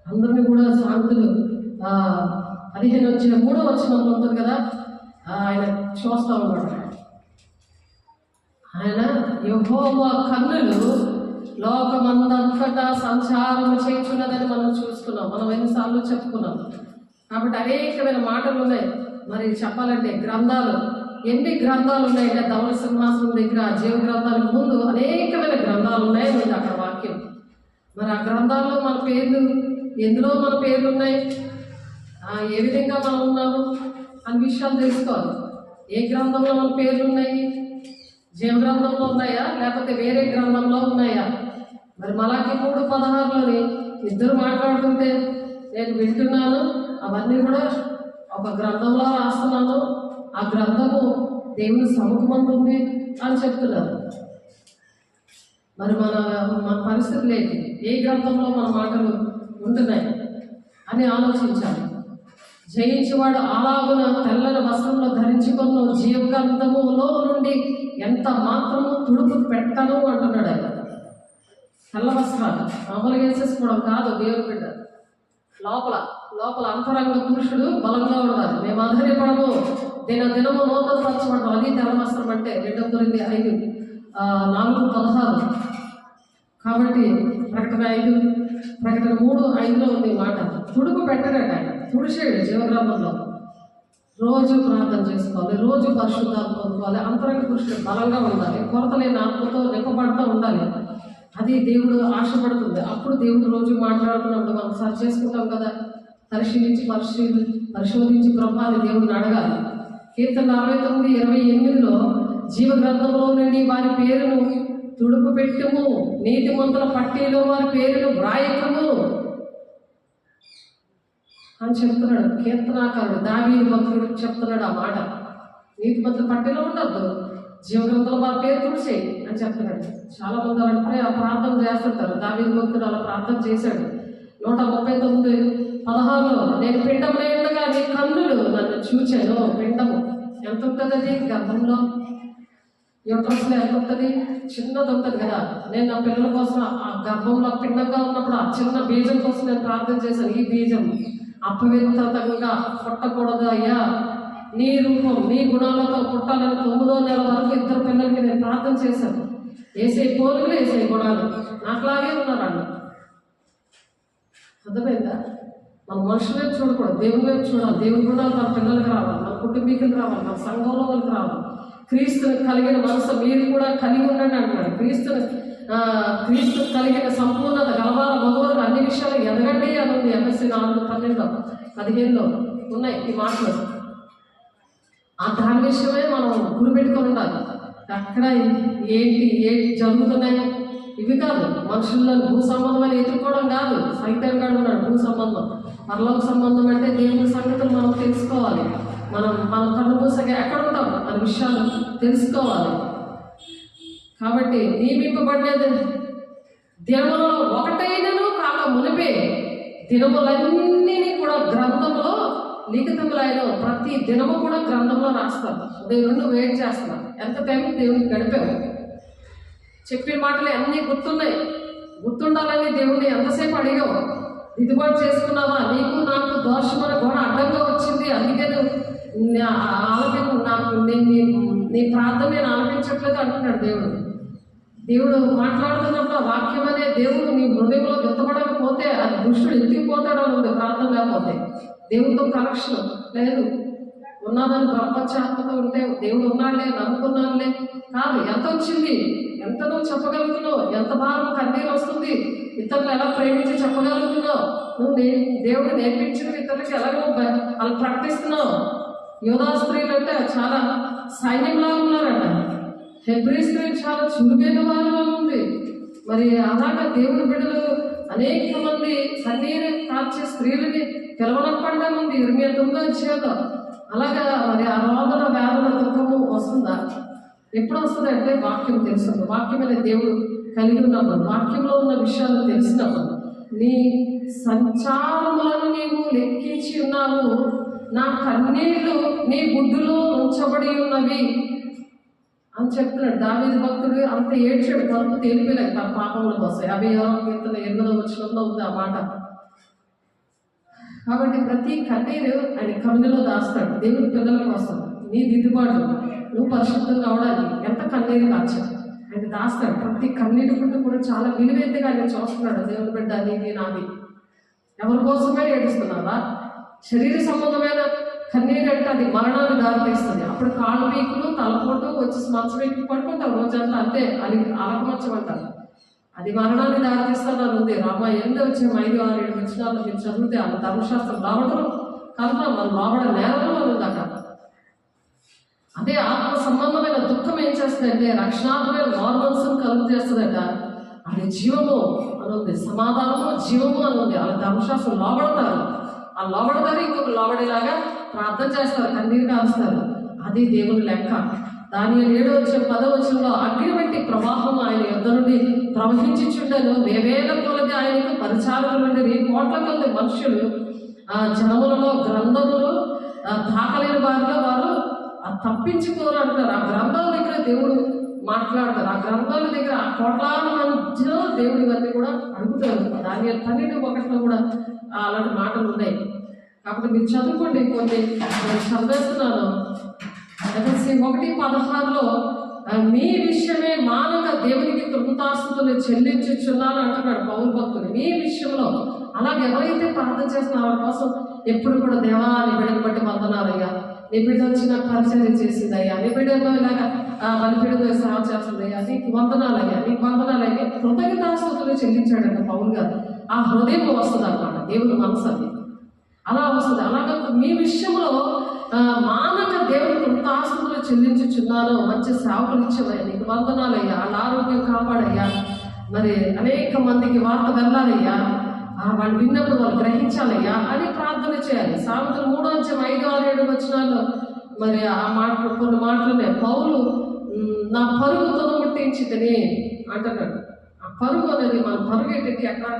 అందరినీ కూడా సాంతులు 15:3 ఉంటుంది కదా, ఆయన చూస్తూ ఉన్నాడు. ఆయన యెహోవా కన్నులు లోకమందంతటా సంచారం చేయుచున్నదని మనం చూస్తున్నాం. మనం ఎన్నిసార్లు చెప్పుకున్నాం. కాబట్టి అనేకమైన మాటలు ఉన్నాయి. మరి చెప్పాలంటే గ్రంథాలు, ఎన్ని గ్రంథాలు ఉన్నాయంటే ధవళ సింహాసనం దగ్గర జీవ గ్రంథాలకు ముందు అనేకమైన గ్రంథాలు ఉన్నాయని ఉంది అక్కడ వాక్యం. మరి ఆ గ్రంథాల్లో మన పేర్లు, ఎందులో మన పేర్లు ఉన్నాయి, ఏ విధంగా మనం ఉన్నాము అనే విషయాలు తెలుసుకోవాలి. ఏ గ్రంథంలో మన పేర్లు ఉన్నాయి, జీవ గ్రంథంలో ఉన్నాయా లేకపోతే వేరే గ్రంథంలో ఉన్నాయా? మరి మలాకి 3:16 ఇద్దరు మాట్లాడుతుంటే నేను వింటున్నాను, అవన్నీ కూడా ఒక గ్రంథంలో రాస్తున్నాను, ఆ గ్రంథము దేవుని సముఖమంటుంది అని చెప్తున్నారు. మరి మన పరిస్థితులు ఏంటి, ఏ గ్రంథంలో మన మాటలు ఉంటున్నాయి అని ఆలోచించాలి. జయించేవాడు అలాగున తెల్లని వస్త్రంలో ధరించుకున్న జీవగ్రంథములో నుండి ఎంత మాత్రము తుడుపు పెట్టను అంటున్నాడు ఆయన. తెల్ల వస్త్రాలు మామూలుగా వేసేసుకోవడం కాదు దేవుని బిడ్డ. లోపల అంతరంగ పురుషుడు బలంగా ఉండాలి. మేము ఆధైర్యపడము, దినదినము నూతనపరచబడము. అది తెల్ల వస్త్రం అంటే 2 కొరింథీ 5:4-16. కాబట్టి ప్రకటన 3:5 ఉంది మాట. తుడుపు పెట్టడట ఆయన, తుడిచేడు జీవగ్రంథంలో. రోజు ప్రార్థన చేసుకోవాలి, రోజు పరిశుద్ధాలు పొందుకోవాలి, అంతరంగ పురుషుడు బలంగా ఉండాలి, కొరత లేని ఆత్మతో నింపబడుతూ ఉండాలి. అది దేవుడు ఆశపడుతుంది. అప్పుడు దేవుడు రోజు మాట్లాడుతున్నప్పుడు మనం సరి చేసుకుంటాం కదా. పరిశోధించి ప్రభావి దేవుడిని అడగాలి. కీర్తన 69:28 జీవగ్రంథంలో నుండి వారి పేరును తుడుపు పెట్టుము, నీతిమంతుల పట్టీలో వారి పేరును వ్రాయకము అని చెప్తున్నాడు కీర్తనాకారుడు. దావీదు భక్తుడు చెప్తున్నాడు ఆ మాట. నీతిమంతుల పట్టీలో ఉండద్దు, జీవగ్రంథంలో వారి పేరు తుడిచేయి అని చెప్తున్నాడు. చాలా మంది అంటే ఆ ప్రార్థన చేస్తుంటారు. దావీదు భక్తుడు అలా ప్రార్థన చేశాడు. 139:16 నేను పిండములో ఉండగా నీ కన్నులు నన్ను చూచాను. పిండము ఎంత ఉంటుంది, అది గర్భంలో యూట్రస్లో ఎంత ఉంటుంది, చిన్నది ఉంటుంది కదా. నేను నా పిల్లల కోసం ఆ గర్భంలో పిండంగా ఉన్నప్పుడు ఆ చిన్న బీజం కోసం నేను ప్రార్థన చేశాను. ఈ బీజం అపవిత్రతంగా పుట్టకూడదు అయ్యా, నీ రూపం నీ గుణాలతో పుట్టాలని 9వ నెల వరకు 2 పిల్లలకి నేను ప్రార్థన చేశాను. వేసే పోలుగులు, వేసే గుణాలు నాకులాగే ఉన్నారు అన్న. అర్థమైందా? మన మనుషుల వైపు చూడకూడదు, దేవుని వైపు చూడాలి. దేవుని గుణాలు మన పిల్లలకు రావాలి, మన కుటుంబీకులకు రావాలి, మన సంఘంలో వాళ్ళకి రావాలి. క్రీస్తుని కలిగిన మనసు మీరు కూడా కలిగి ఉండండి అంటున్నాడు. క్రీస్తు కలిగిన సంపూర్ణత గలవాల మగవారు అన్ని విషయాలు ఎదగండి అని ఉంది. MSC 4:12-15 ఉన్నాయి ఈ మాటలు. దాని విషయమే మనం గురిపెట్టుకొని ఉండాలి. అక్కడ ఏంటి జరుగుతున్నాయి ఇవి కాదు. మనుషుల్లో భూ సంబంధం ఎదుర్కోవడం కాదు. సైతాన్ గాడు ఉన్నాడు భూ సంబంధం. పరలోక సంబంధం అంటే దేవుని సంగతులు మనం తెలుసుకోవాలి. మన కన్ను మూసగా ఎక్కడ ఉంటాం మన విషయాలు తెలుసుకోవాలి. కాబట్టి నియమింపబడేది దినములలో ఒకటైనను కాక మునిపే దినములన్నీ కూడా గ్రంథంలో లిఖితములైన ప్రతి దినము కూడా గ్రంథంలో రాస్తారు. దేవుడు వెయిట్ చేస్తున్నారు. ఎంత టైం దేవుడికి గడిపావు, చెప్పిన మాటలు అన్నీ గుర్తున్నాయి. గుర్తుండాలని దేవుడిని ఎంతసేపు అడిగావు, దిద్దుబాటు చేసుకున్నావా? నీకు నాకు దోషమైన గోడ అడ్డంగా వచ్చింది, అందుకే నీ ప్రార్థన నేను ఆలపించట్లేదు అంటున్నాడు దేవుడు. దేవుడు మాట్లాడుతున్నప్పుడు ఆ వాక్యం అనే దేవుడు నీ హృదయంలో గుర్తపడకపోతే అది దుష్టుడు ఎత్తిపోతాడు అని ఉంది. ప్రార్థన లేకపోతే దేవుడితో కనెక్షన్ లేదు. ఉన్నదని ప్రపంచాత్మక ఉంటే దేవుడు ఉన్నాడులే, నమ్ముకున్నానులే కాదు. ఎంత వచ్చింది, ఎంత నువ్వు చెప్పగలుగుతున్నావు, ఎంత భారం కన్నీరు వస్తుంది, ఇతరులు ఎలా ప్రేమించి చెప్పగలుగుతున్నావు, నువ్వు దేవుడు నేర్పించిన ఇతరులకి ఎలా వాళ్ళు ప్రకటిస్తున్నావు. యోధా స్త్రీలు అంటే చాలా సైన్యంలా ఉన్నారంట. హెబ్రీ స్త్రీలు చాలా చురుకైన వారు ఉంది. మరి అలాగా దేవుడి బిడ్డలు అనేక మంది కన్నీరు కాల్చే స్త్రీలని పిలవనప్పండా ఉంది. 29 అలాగా మరి ఆ రోదన వేదన దుఃఖము వస్తుందా? ఎప్పుడు వస్తుంది అంటే వాక్యం తెలుస్తుంది. వాక్యం అనే దేవుడు కలిగి ఉన్నప్పుడు, వాక్యంలో ఉన్న విషయాలు తెలిసినప్పుడు, నీ సంచారములను నీవు లెక్కించి ఉన్నావు, నా కన్నీళ్లు నీ గుడ్డులో ఉంచబడి ఉన్నవి అని చెప్తున్నాడు దావీదు భక్తుడు. అంత ఏడ్చాడు, తలుపు తేలిపోయలేక తన పాపముల కోసం. 58 ఉంది ఆ మాట. కాబట్టి ప్రతి కన్నీరు ఆయన కన్నులో దాస్తాడు దేవుని పిల్లల కోసం. నీ దిద్దుబాటు నువ్వు పరిశుద్ధంగా అవడానికి ఎంత కన్నీరు కాచావు ఆయన దాస్తాడు. ప్రతి కన్నీటి గుండు కూడా చాలా విలువైనదిగా ఆయన చూస్తున్నాడు. దేవుని బిడ్డ నీది నాది. ఎవరి కోసమే ఏడుస్తున్నావా? శరీర సంబంధమైన కన్నీరు అంటే అది మరణాన్ని దారితీస్తుంది. అప్పుడు కాళ్ళు వీకులు తలపోటు వచ్చి మంచం వెక్కి పడుకుంటావు రోజంతా, అంతే. అది అలకమంచం అంటారు. అది మరణాన్ని దారితీస్తానని ఉంది. రామ 8 వచ్చే 5, 6, 7 వచనాలు మీరు చదివితే ఆ ధర్మశాస్త్రం రావడం కనుక మనం రావడం నేరం అని ఉంది అక్కడ. అదే ఆత్మ సంబంధమైన దుఃఖం ఏం చేస్తుందంటే రక్షణాత్మైన నార్మల్స్ని కలుగు చేస్తుందట. అది జీవము అని ఉంది, సమాధానము జీవము అని ఉంది. వాళ్ళ ధర్మశాస్త్రం లోబడతారు. ఆ లోబడతారు, ఇంకొక లోబడేలాగా ప్రార్థన చేస్తారు, కన్నీరు కాలుస్తారు. అది దేవుని లెక్క. దానియేలు 7:10 అగ్ని వంటి ప్రవాహం ఆయన యుద్ధ నుండి ప్రవహించుచుండెను. వేవేల కొలది ఆయనకు పరిచారకులు నుండి కోట్ల కొద్ది మనుషులు ఆ జనములలో గ్రంథములు దాఖలైన వారిలో వారు తప్పించుకోరు అంటారు. ఆ గ్రంథాల దగ్గర దేవుడు మాట్లాడతారు. ఆ గ్రంథాల దగ్గర ఆ కోట్లాది మధ్యలో దేవుడు ఇవన్నీ కూడా అడుగుతారు. దానియేలు 12:1 కూడా అలాంటి మాటలు ఉన్నాయి. కాబట్టి మీరు చదువుకోండి. కొన్ని నేను చదివేస్తున్నాను. MSC 1:16 మీ విషయమే మానక దేవునికి కృతజ్ఞతాస్తుతులు చెల్లించుచున్నాను అంటున్నాడు పౌలు భక్తుడు. మీ విషయంలో అలాగే ఎవరైతే ప్రార్థన చేస్తున్నా వారి కోసం ఎప్పుడు కూడా దేవా నీ బిడ్డను బట్టి వందనాలయ్యా, నీ బిడ్డ వచ్చిన పరిచయం చేసిందయ్యా, నీ బిడ్డలో ఇలాగా బలిపీడతో సేవ చేస్తుందయ్యా, నీకు వందనాలయ్యా, నీకు వందనాలయ్యా, కృతజ్ఞతాస్తుతులు చెల్లించాడంట పౌలు గారు. ఆ హృదయం వస్తుంది అన్నమాట, దేవుని మనసు అది అలా వస్తుంది. అలాగే మీ విషయంలో మానక దేవుని కృతజ్ఞతాస్తుతులు చెల్లించుచున్నాను. మంచి సేవకులు ఇచ్చేవయ్యా, నీకు వందనాలయ్యా, వాళ్ళ ఆరోగ్యం కాపాడయ్యా, మరి అనేక మందికి వార్త వెళ్ళాలయ్యా, వాళ్ళు విన్నప్పుడు వాళ్ళు గ్రహించాలయ్యా అని ప్రార్థన చేయాలి. సామెతలు 3:5-6-7 మరి ఆ మాటలు కొన్ని మాటలునే పౌలు నా పరుగు తుదముట్టించితని అంటున్నాడు. ఆ పరుగు అనేది మన పరుగు ఏంటంటే అక్కడ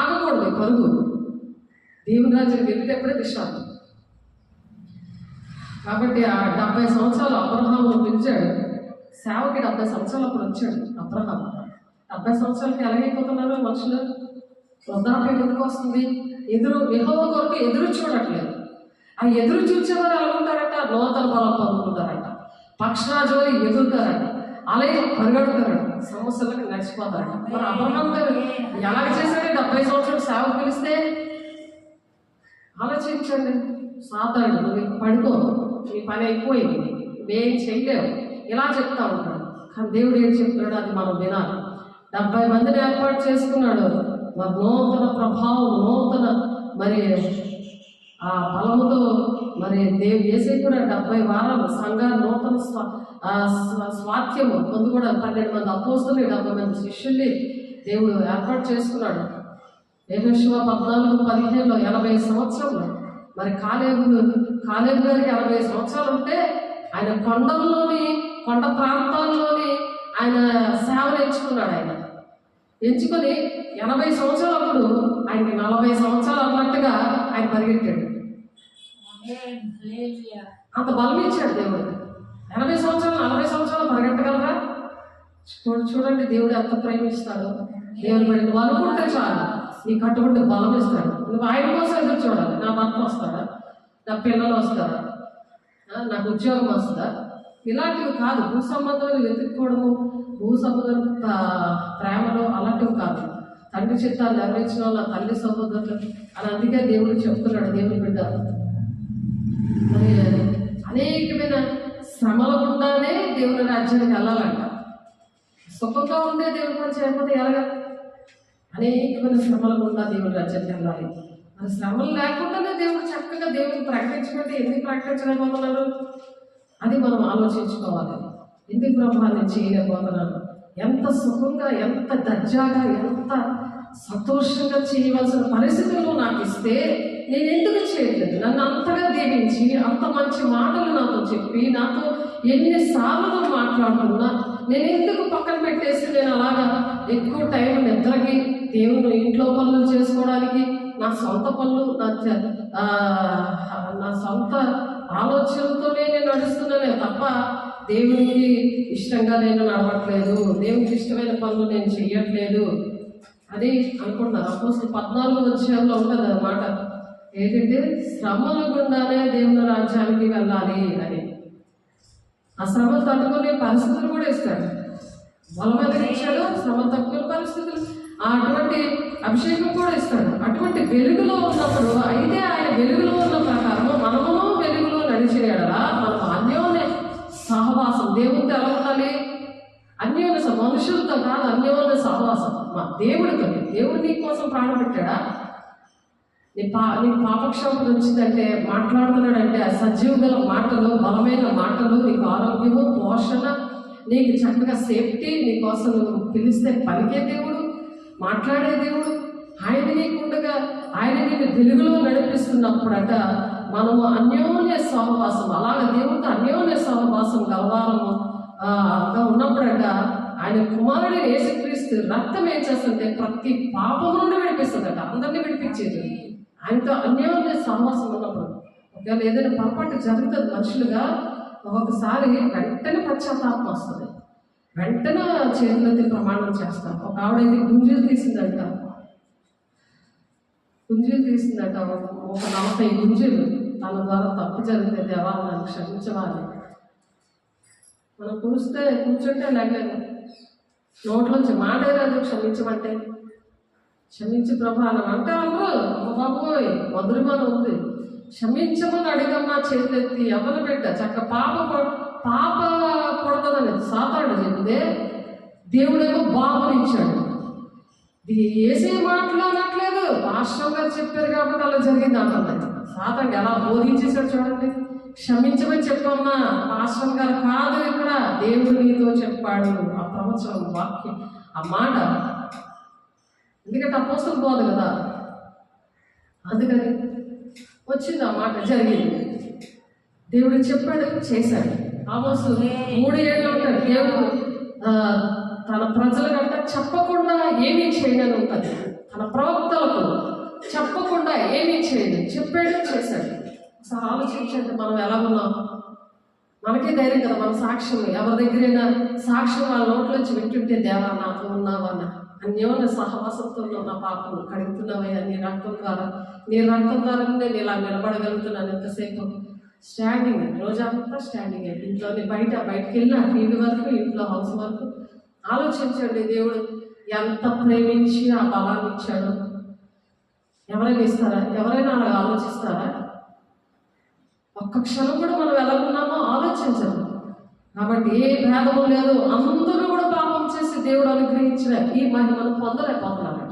ఆగకూడదు. పరుగు దేవుని రాజ్యానికి వెళ్ళేటప్పుడే విషయాలు. కాబట్టి ఆ 70 సంవత్సరాలు అబ్రహామును పిలిచాడు. సేవకి 70 సంవత్సరాలు అప్పుడు వచ్చాడు అబ్రహాం. 70 సంవత్సరాలకి ఎలాగైపోతున్నారు మనుషులు? వృద్ధాప్యం ఎందుకు వస్తుంది? యెహోవా కొరకు ఎదురు చూడట్లేదు. ఆ ఎదురు చూసేవారు ఎలా ఉంటారట? నూతన బలం పొందుకుంటారట, పక్షరాజు వారు ఎదురుతారట, అలాగే పరిగెడతారట, సమస్యలకు నడిచిపోతారట. మరి అబ్రహాం గారు ఎలాగ చేశాడు? 70 సంవత్సరాలు సేవ పిలిస్తే ఆలోచించండి. సాతానుడు నువ్వు ఇక పడుకో, నీ పని అయిపోయింది, నువ్వేం చేయలేవు ఇలా చెప్తా ఉంటాడు. కానీ దేవుడు ఏం చెప్తున్నాడు అది మనం వినాలి. 70 మందిని ఏర్పాటు చేసుకున్నాడు. మరి నూతన ప్రభావం, నూతన మరి ఆ బలముతో మరి దేవుడు వేసే కూడా 70 వారాలు సంఘాలు నూతన స్వాస్థ్యము పొందుకోవడం. 12 మంది అపోస్తుల్ని, 70 మంది శిష్యుల్ని దేవుడు ఏర్పాటు చేసుకున్నాడు. యెహోషువ 14:15 80 సంవత్సరాలు. మరి కాలేబు గారికి 80 సంవత్సరాలు ఉంటే ఆయన కొండ ప్రాంతాల్లోని ఆయన సేవలు ఎంచుకున్నాడు. ఆయన ఎంచుకొని 80 సంవత్సరాలప్పుడు ఆయనకి 40 సంవత్సరాలు అన్నట్టుగా ఆయన పరిగెట్టాడు. అంత బలం ఇచ్చాడు దేవుడు. 80 సంవత్సరాలు 40 సంవత్సరాలు పరిగెట్టగలరా? చూడండి దేవుడు ఎంత ప్రేమిస్తాడు. దేవుని బట్టి నువ్వు అనుకుంటే చాలు, నీకు అటువంటి బలం ఇస్తాడు. నువ్వు ఆయన కోసం ఎదురు చూడాలి. నా భర్త వస్తాడా, నా పిల్లలు వస్తారా, నాకు ఉద్యోగం వస్తుందా, ఇలాంటివి కాదు. భూ సంబంధాలు వెతుక్కోవడము, భూ సంబంధం ప్రేమలో అలాంటివి కాదు. తండ్రి చిత్తాలు నెరవేర్చిన వాళ్ళ తల్లి సహోదరులు అని అందుకే దేవుడు చెప్తున్నాడు. దేవుని బిడ్డ మరి అనేకమైన శ్రమల గుండానే దేవుని రాజ్యానికి వెళ్ళాలంట. సుఖంగా ఉండే దేవుని పని చేయకపోతే ఎలాగా? అనేకమైన శ్రమల గుండా దేవుని రాజ్యానికి వెళ్ళాలి. మరి శ్రమలు లేకుండానే దేవుడు చక్కగా దేవుని ప్రకటించమంటే ఎందుకు ప్రకటించలేకపోతున్నారు? అది మనం ఆలోచించుకోవాలి. ఎందుకు ప్రభా నేను చేయలేకపోతున్నాను? ఎంత సుఖంగా, ఎంత దర్జాగా, ఎంత సంతోషంగా చేయవలసిన పరిస్థితుల్లో నాకు ఇస్తే నేను ఎందుకు చేయట్లేదు? నన్ను అంతగా దీవించి అంత మంచి మాటలు నాతో చెప్పి నాతో ఎన్నిసార్లు మాట్లాడుతున్నా నేను ఎందుకు పక్కన పెట్టేసి నేను అలాగా ఎక్కువ టైం నిద్రకి, దేవుని ఇంట్లో పనులు చేసుకోవడానికి, నా సొంత పనులు, నా సొంత ఆలోచనలతోనే నేను నడుస్తున్నానే తప్ప దేవునికి ఇష్టంగా నేను నడవట్లేదు, దేవునికి ఇష్టమైన పనులు నేను చెయ్యట్లేదు అని అనుకుంటున్నాను. అపోస్తలుల 14వ అధ్యాయంలో ఉంటుంది అన్నమాట. ఏంటంటే శ్రమల గుండానే దేవుని రాజ్యానికి వెళ్ళాలి అని. ఆ శ్రమలు తట్టుకునే పరిస్థితులు కూడా ఇస్తాడు. బలమైన ఇచ్చాడు, శ్రమ తక్కువ పరిస్థితులు, అటువంటి అభిషేకం కూడా ఇస్తాడు. అటువంటి వెలుగులో ఉన్నప్పుడు అయితే ఆయన వెలుగులో ఉన్న ప్రకారం మనము వెలుగులో నడిచేయడలా మనం అన్యోన్య సహవాసం దేవుడితో ఎలా ఉండాలి? అన్యోన్య మనుషులతో కాదు, అన్యోన్య సహవాసం మా దేవుడితో. దేవుడు నీ కోసం ప్రాణం పెట్టాడా? నీకు పాపక్షోభం వచ్చిందంటే, మాట్లాడుతున్నాడంటే ఆ సజీవ గల మాటలు, బలమైన మాటలు, నీకు ఆరోగ్యము, పోషణ, నీకు చక్కగా సేఫ్టీ, నీకోసం నువ్వు పిలిస్తే పలికే దేవుడు, మాట్లాడే దేవుడు. ఆయన నీకుండగా ఆయన నిన్ను వెలుగులో నడిపిస్తున్నప్పుడట మనము అన్యోన్య సహవాసం, అలాగే దేవుడితో అన్యోన్య సహవాసం గలవారము ఉన్నప్పుడట ఆయన కుమారుడు యేసుక్రీస్తు రక్తం ఏం చేస్తుంటే ప్రతి పాపం నుండి విడిపిస్తుందట, అందరినీ విడిపించేది. ఆయనతో అన్యోన్య సహవాసం ఉన్నప్పుడు ఒకవేళ ఏదైనా పొరపాటు జరుగుతుంది మనుషులుగా, ఒక్కొక్కసారి వెంటనే పశ్చాత్తాపం వస్తుంది, వెంటనే చేతులైతే ప్రమాణం చేస్తాం. ఒక ఆవిడైతే గుంజీలు తీసిందంట, ఒక 40 గుంజీలు తన ద్వారా తప్పు జరిగితే దేవా నన్ను క్షమించవాలి. మనం కూర్చుంటే లేగలేదు, నోట్లోంచి మాటే రాదు క్షమించమంటే. క్షమించి ప్రభా అని అంటే బాబోయ్ మధురమని ఉంది. క్షమించమని అడిగమ్మా చేతులెత్తి ఎవరు పెట్ట చక్క పాప కొడతాదని సాతాడు చెప్తే దేవుడేమో బాబునిచ్చాడు. ఏసే మాట్లాడట్లేదు, పాస్టర్ గారు చెప్పారు కాబట్టి అలా జరిగింది అంటున్నది. సాతాడు ఎలా బోధించేశాడు చూడండి. క్షమించమని చెప్పమ్మా, పాస్టర్ గారు కాదు, ఇక్కడ దేవుడు నీతో చెప్పాడు. ఆ ప్రవచనం, వాక్యం, ఆ మాట, ఎందుకంటే అపోస్తలు పోదు కదా, అందుకని వచ్చింది ఆ మాట, జరిగింది. దేవుడు చెప్పాడు, చేశాడు. ఆమోసు 3 ఉంటాడు. దేవుడు తన ప్రజలకంట చెప్పకుండా ఏమీ చేయడని ఉంటుంది. తన ప్రవక్తలకు చెప్పకుండా ఏమీ చేయడు, చెప్పాడు, చేశాడు. ఒకసారి ఆలోచించండి, మనం ఎలా ఉన్నాం? మనకే ధైర్యం కదా మన సాక్ష్యం. ఎవరి దగ్గరైనా సాక్ష్యం వాళ్ళ నోట్లోంచి వింటుంటే దేవా నాతో ఉన్నావన్న అన్యోన్య సహవాసంతో నా పాపను కడుగుతున్నావయ్యా, నీ రక్తం ద్వారా నేను ఇలా నిలబడగలుగుతున్నాను. ఎంతసేపు స్టాండింగ్, రోజంతా స్టాండింగ్. ఇంట్లోనే బయటకు వెళ్ళిన ఫీల్డ్ వరకు, ఇంట్లో హౌస్ వరకు. ఆలోచించండి, దేవుడు ఎంత ప్రేమించి ఆ బలాన్ని ఇచ్చాడు, ఎవరైనా ఇస్తారా? ఎవరైనా అలా ఆలోచిస్తారా? ఒక్క క్షణం కూడా మనం ఎలా ఉన్నామో ఆలోచించదు. కాబట్టి ఏ భేదము లేదు. అందరూ కూడా పాపం చేసి దేవుడు అనుగ్రహించిన ఈ మహిమను పొందలేకపోతున్నారట.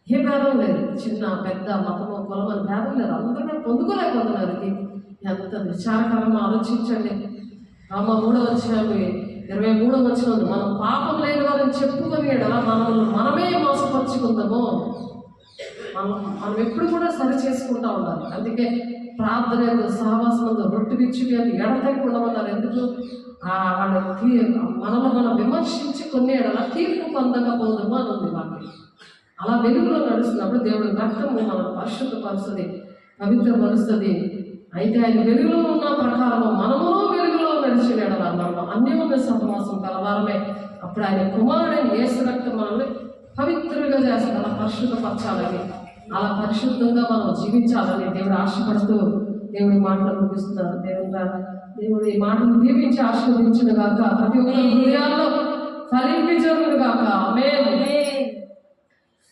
ఏ భేదం లేదు. చిన్న పెద్ద మతము కులం అని భేదం లేదు. అందరూ కూడా పొందుకోలేకపోతున్నారు. ఇది ఎంత విచారకరమో ఆలోచించండి. రామ 3వ అధ్యాయం 23వ వచనం, మనం పాపం లేని వారిని చెప్పుకొని ఎలా మనమే మోసపరుచుకుందామో మనం ఎప్పుడు కూడా సరి చేసుకుంటా ఉండాలి. అందుకే ప్రార్థన సహవాసం రొట్టె విచ్చుకి అని ఎడతెగకుండా ఉన్నారు. ఎందుకు? మనల్ని మనం విమర్శించి కొన్ని ఎడల తీర్పు పొందకపోదాము అని ఉంది వాక్యం. అలా వెలుగులో నడుస్తున్నప్పుడు దేవుడి రక్తము మనం పరిశుద్ధపరుస్తుంది, పవిత్రపరుస్తుంది. అయితే ఆయన వెలుగులో ఉన్న ప్రకారం మనము వెలుగులో నడిచిన ఎడల మనం అన్యోన్య సహవాసం కలవారమే. అప్పుడు ఆయన కుమారుడైన యేసు రక్తం మనల్ని పవిత్రంగా చేస్తారు. అలా పరిశుద్ధపరచాలని, అలా పరిశుద్ధంగా మనం జీవించాలని దేవుడు ఆశపడుతూ దేవుడి మాటలు ముగిస్తున్నారు. దేవుడు ఈ మాటలు దీవించి ఆశీర్వదించిన గాక. ప్రతి ఒక్కరి హృదయాల్లో ఫలింపి జరుగును గాక. ఆమేన్.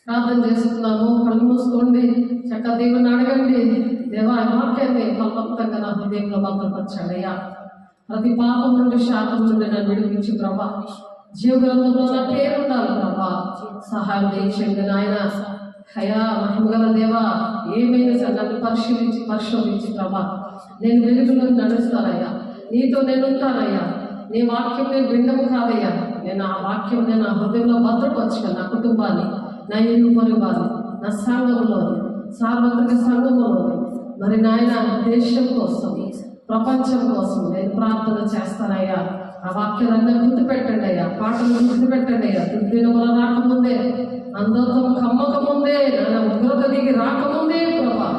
ప్రార్థన చేస్తున్నాము. కళ్ళు మూసుకోండి. చక్కగా దేవుని అడగండి. దేవా వాక్యాన్ని ఫలవంతంగా నా హృదయంలో భద్రపరచండి అయ్యా. ప్రతి పాపం నుండి శాపం నుండి నన్ను విడిపించి ప్రభా. జీవగ్రంథంలో నా పేరు ఉండాలి ప్రభా. సహాయం చేయండి నాయన. అయ్యా మహిమగల దేవా, ఏమైనా సరే నన్ను పరిశోధించి ప్రభా, నేను వెలుగులో నడుస్తానయ్యా. నీతో నేను ఉంటానయ్యా. నీ వాక్యం నేను వినడం కాదయ్యా. నేను ఆ వాక్యం నేను నా హృదయంలో భద్రపరచుకోను. నా కుటుంబాన్ని, నా ఇల్లు పొరుగుబాన్ని, నా సంఘంలోని, సార్వత్రిక సంఘంలోని, మరి నాయన దేశం కోసం, ప్రపంచం కోసం నేను ప్రార్థన చేస్తానయ్యా. ఆ వాక్యాలన్నీ గుర్తుపెట్టండి అయ్యా. పాటలు గుర్తుపెట్టండి అయ్యా. దుర్దినముల రాకముందే, అందోతం కమ్మకముందే, నాయన ఉగ్రత దిగి రాకముందే ప్రభా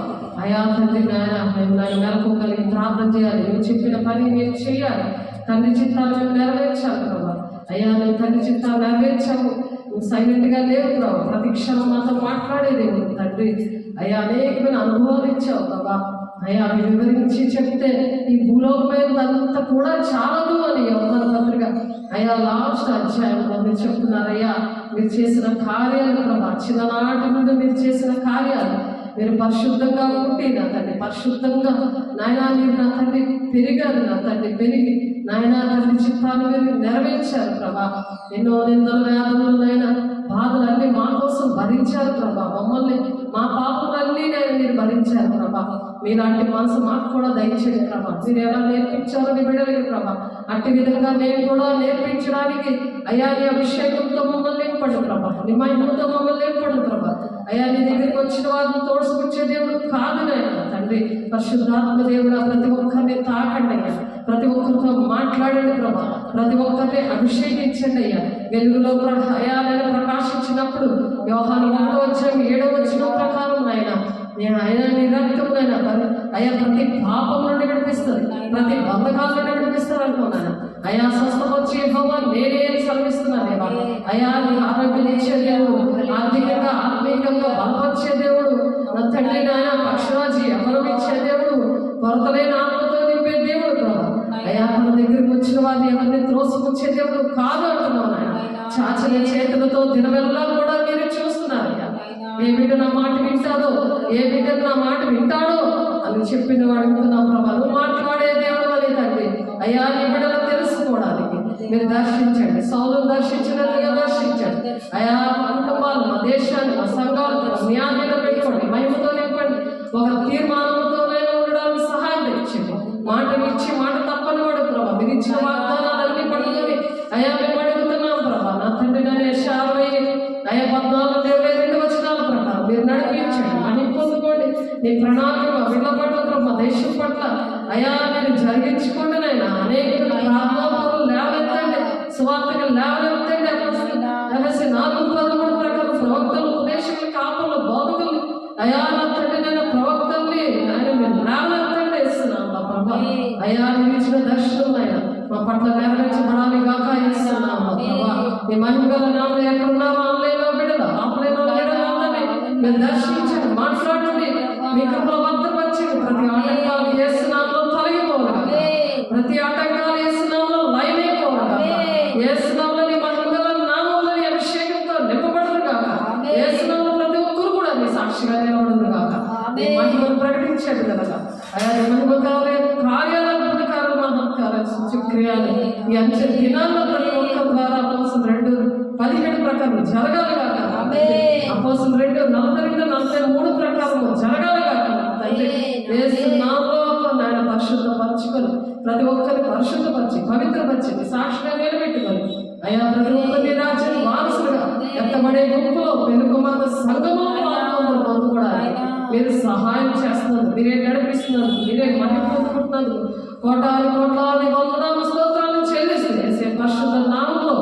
అయా తండ్రి నాయన మేము నాయన మెలకువగలిగి ప్రార్థన చేయాలి. నువ్వు చెప్పిన పని మేము చేయాలి. తండ్రి చిత్తాలు మేము నెరవేర్చాలి ప్రభా. అయ్యా నువ్వు తండ్రి చిత్తాలు నెరవేర్చావు. నువ్వు సైలెంట్గా లేవు ప్రభా. ప్రతి క్షణం మాతో మాట్లాడేదేవు తండ్రి. అయ్యా అనేకమైన అనుభవాలు ఇచ్చావు ప్రభా. అయ్యా వివరించి చెప్తే ఈ భూలోకమైనంతా కూడా చాలదు అని యోహాన పత్రిక అయ్యా లాస్ట్ అధ్యాయంలో మీరు చెప్తున్నారయ్యా. మీరు చేసిన కార్యాలు ప్రభా, చిన్ననాటి నుండి మీరు చేసిన కార్యాలు, మీరు పరిశుద్ధంగా పుట్టి నా తండ్రి, పరిశుద్ధంగా నాయన మీరు నా తండ్రి పెరిగారు. నా తండ్రి పెరిగి నాయన తండ్రి చిత్తాలు మీరు నెరవేర్చారు ప్రభా. ఎన్నో నిందల వ్యాధులు నాయన బాధలన్నీ మా కోసం భరించారు ప్రభా. మమ్మల్ని మా పాపలన్నీ నేను మీరు భరించారు ప్రభా. మీలాంటి మనసు మాకు కూడా దయచేయండి ప్రభా. మీరు ఎలా నేర్పించారో నీ బిడ్డలకి ప్రభా, అట్టి విధంగా నేను కూడా నేర్పించడానికి అయ్యా నీ అభిషేకంతో మమ్మల్ని నింపండి ప్రభా. నీ మహిమతో మమ్మల్ని నింపండి ప్రభా. అయ్యా నీ దగ్గరికి వచ్చిన వారిని తోడుసుకొచ్చే దేవుడు కాదు నాయన తండ్రి. పరిశుద్ధాత్మ దేవుడు ప్రతి ఒక్కరిని తాకండి అయ్యా. ప్రతి ఒక్కరితో మాట్లాడండి ప్రభా. ప్రతి ఒక్కరిని అభిషేకించండి అయ్యా. వెలుగులో అయ్యా నేను ప్రకాశించినప్పుడు యోహాను 1వ అధ్యాయం 7వ వచనం ప్రకారం నాయన నేను ఆయన నిరక్తమునైనా అయ్యా ప్రతి పాపం నుండి విడిపిస్తుంది, ప్రతి బంధకాల నుండి విడిపిస్తారు అనుకున్నాను. అయా స్వస్థపరిచే యెహోవా నేనే సెలవిస్తున్నాను దేవా. అయా నీ ఆరోగ్యం ఇచ్చే దేవుడు, ఆర్థికంగా ఆత్మీయంగా బలపరిచే దేవుడు, నా తండ్రి నాయన పక్షరాజీ అమరం ఇచ్చే దేవుడు, కొరతలేని ఆత్మతో నింపే దేవుడు ప్రభా. అయా తన దగ్గరికి వచ్చిన వారిని ఎవరిని త్రోసిపుచ్చే దేవుడు కాదు అంటున్నావు నాయన. చాచిన చేతులతో దినమెల్లా కూడా మీరు చూస్తున్నారు అయ్యా. ఏ బిడ్డ నా మాట వింటాడో, ఏ బిడ్డ నా మాట వింటాడో అని చెప్పిన వాడు వింటున్నాం ప్రభా. నువ్వు మాట్లాడే దేవుడు అని తండ్రి. అయ్యా నీ బిడ్డలు తెలుసుకోవడానికి మీరు దర్శించండి. సౌలును దర్శించినట్టుగా దర్శించండి అయా. మా కుటుంబాలు, మా దేశాన్ని, మా సంఘాలు న్యాయంగా పెట్టుకోండి, మహిమతో నింపండి. ఒక తీర్మానంతో నేను ఉండడానికి సహాయం తెచ్చండి. మాట ఇచ్చి మాట తప్పని వాడు ప్రభా. మీరు ఇచ్చిన వాగ్దానాలన్నీ పడుకొని అయా మేము అడుగుతున్నాం ప్రభా. నా తండ్రి నన్ను అయా 14:22 వచనాల ప్రకారం మీరు నడిపించండి. మహిమ పొందుకోండి. నీ ప్రణాళిక మా బిడ్డల పట్ల, మా దేశం పట్ల అయా మీరు జరిగించుకోండి నైనా. అనేక ప్రార్థనలు లేవనెత్తండి, సువార్తలు లేవనెత్తండి. 4:13 ప్రకారం ప్రవక్తలు, ఉపదేశకులు, కాపులు, బోధకులు అయా నా తండ్రి నేను ప్రవక్తల్ని ఆయన మీరు లేవనెత్తండి ఇస్తున్నాం ప్రభా. అయా మీరు ఇచ్చిన దర్శనం ఆయన మా పట్ల నెరవేర్చబడాలి గాక ఇస్తున్నాం ప్రభా. నీ మహిమగల నామం ఎక్కడున్నారో ఆన్లైన్లో బిడ్డలు, ఆఫ్లైన్లో బిడ్డలందరినీ మీరు దర్శించండి, మాట్లాడండి, మీ కృపలో భద్రపరచండి. ప్రతి ఆటంకాలు యేసునామములో తొలగిపోవాలి, ప్రతి ఆటంకాలు యేసునామములో లైవ్ అయిపోవాలి. యేసునామములో నీ మహిమగల నామములో నీ అభిషేకంతో నింపబడరు గాక. యేసునామములో ప్రతి ఒక్కరు కూడా నీ సాక్షిగా నిలబడరు నీ మహిమను ప్రకటించాడు కదా. అయా నీ మహిమ కావాలి, కార్యాలు, అద్భుతకాలు, మహత్కారాలు, సూచక్రియాలు ఈ అంచె దినాల్లో ప్రతి ఒక్క ద్వారా అపోస్తలుల 2:17 ప్రకారం జరగాలి కాక. అపోస్తలుల 2:42-43 ప్రకారం జరగాలి కాక. తండ్రి యేసు నామములో నాయన పరిశుద్ధపరచుకొని ప్రతి ఒక్కరిని పరిశుద్ధపరిచి పవిత్రపరిచి సాక్షిగా నిలబెట్టుకొని అయా ప్రతి ఒక్కరిని రాజ్యాన్ని వారసులుగా ఎత్తబడే గుంపులో పెనుకుమార్త సంఘములో ఆత్మను పొందుకోవడానికి మీరు సహాయం చేస్తున్నారు, మీరే నడిపిస్తున్నారు, మీరే మహిమ పొందుకుంటున్నారు. కోటాది కోట్లాది వందనాలు స్తోత్రాలు చెల్లిస్తే పరిశుద్ధ నామంలో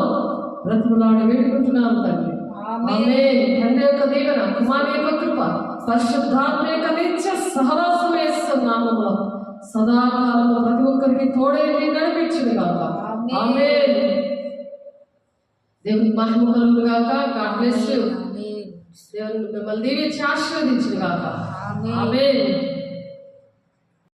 బ్రతుకులాడి వేడుకుంటున్నాను తండ్రి. ఆమేన్. తండ్రి యొక్క దీవెన, కుమారుని యొక్క కృప, పరిశుద్ధాత్మ యొక్క నిత్య సహవాసం యేసు నామములో సదాకాలంలో ప్రతి ఒక్కరికి తోడై నడిపించును గాక. ఆమేన్. దేవుని మహిమ కలుగును గాక. God bless you. దేవుని మిమ్మల్ని దీవించి ఆశీర్వదించును గాక. ఆమేన్.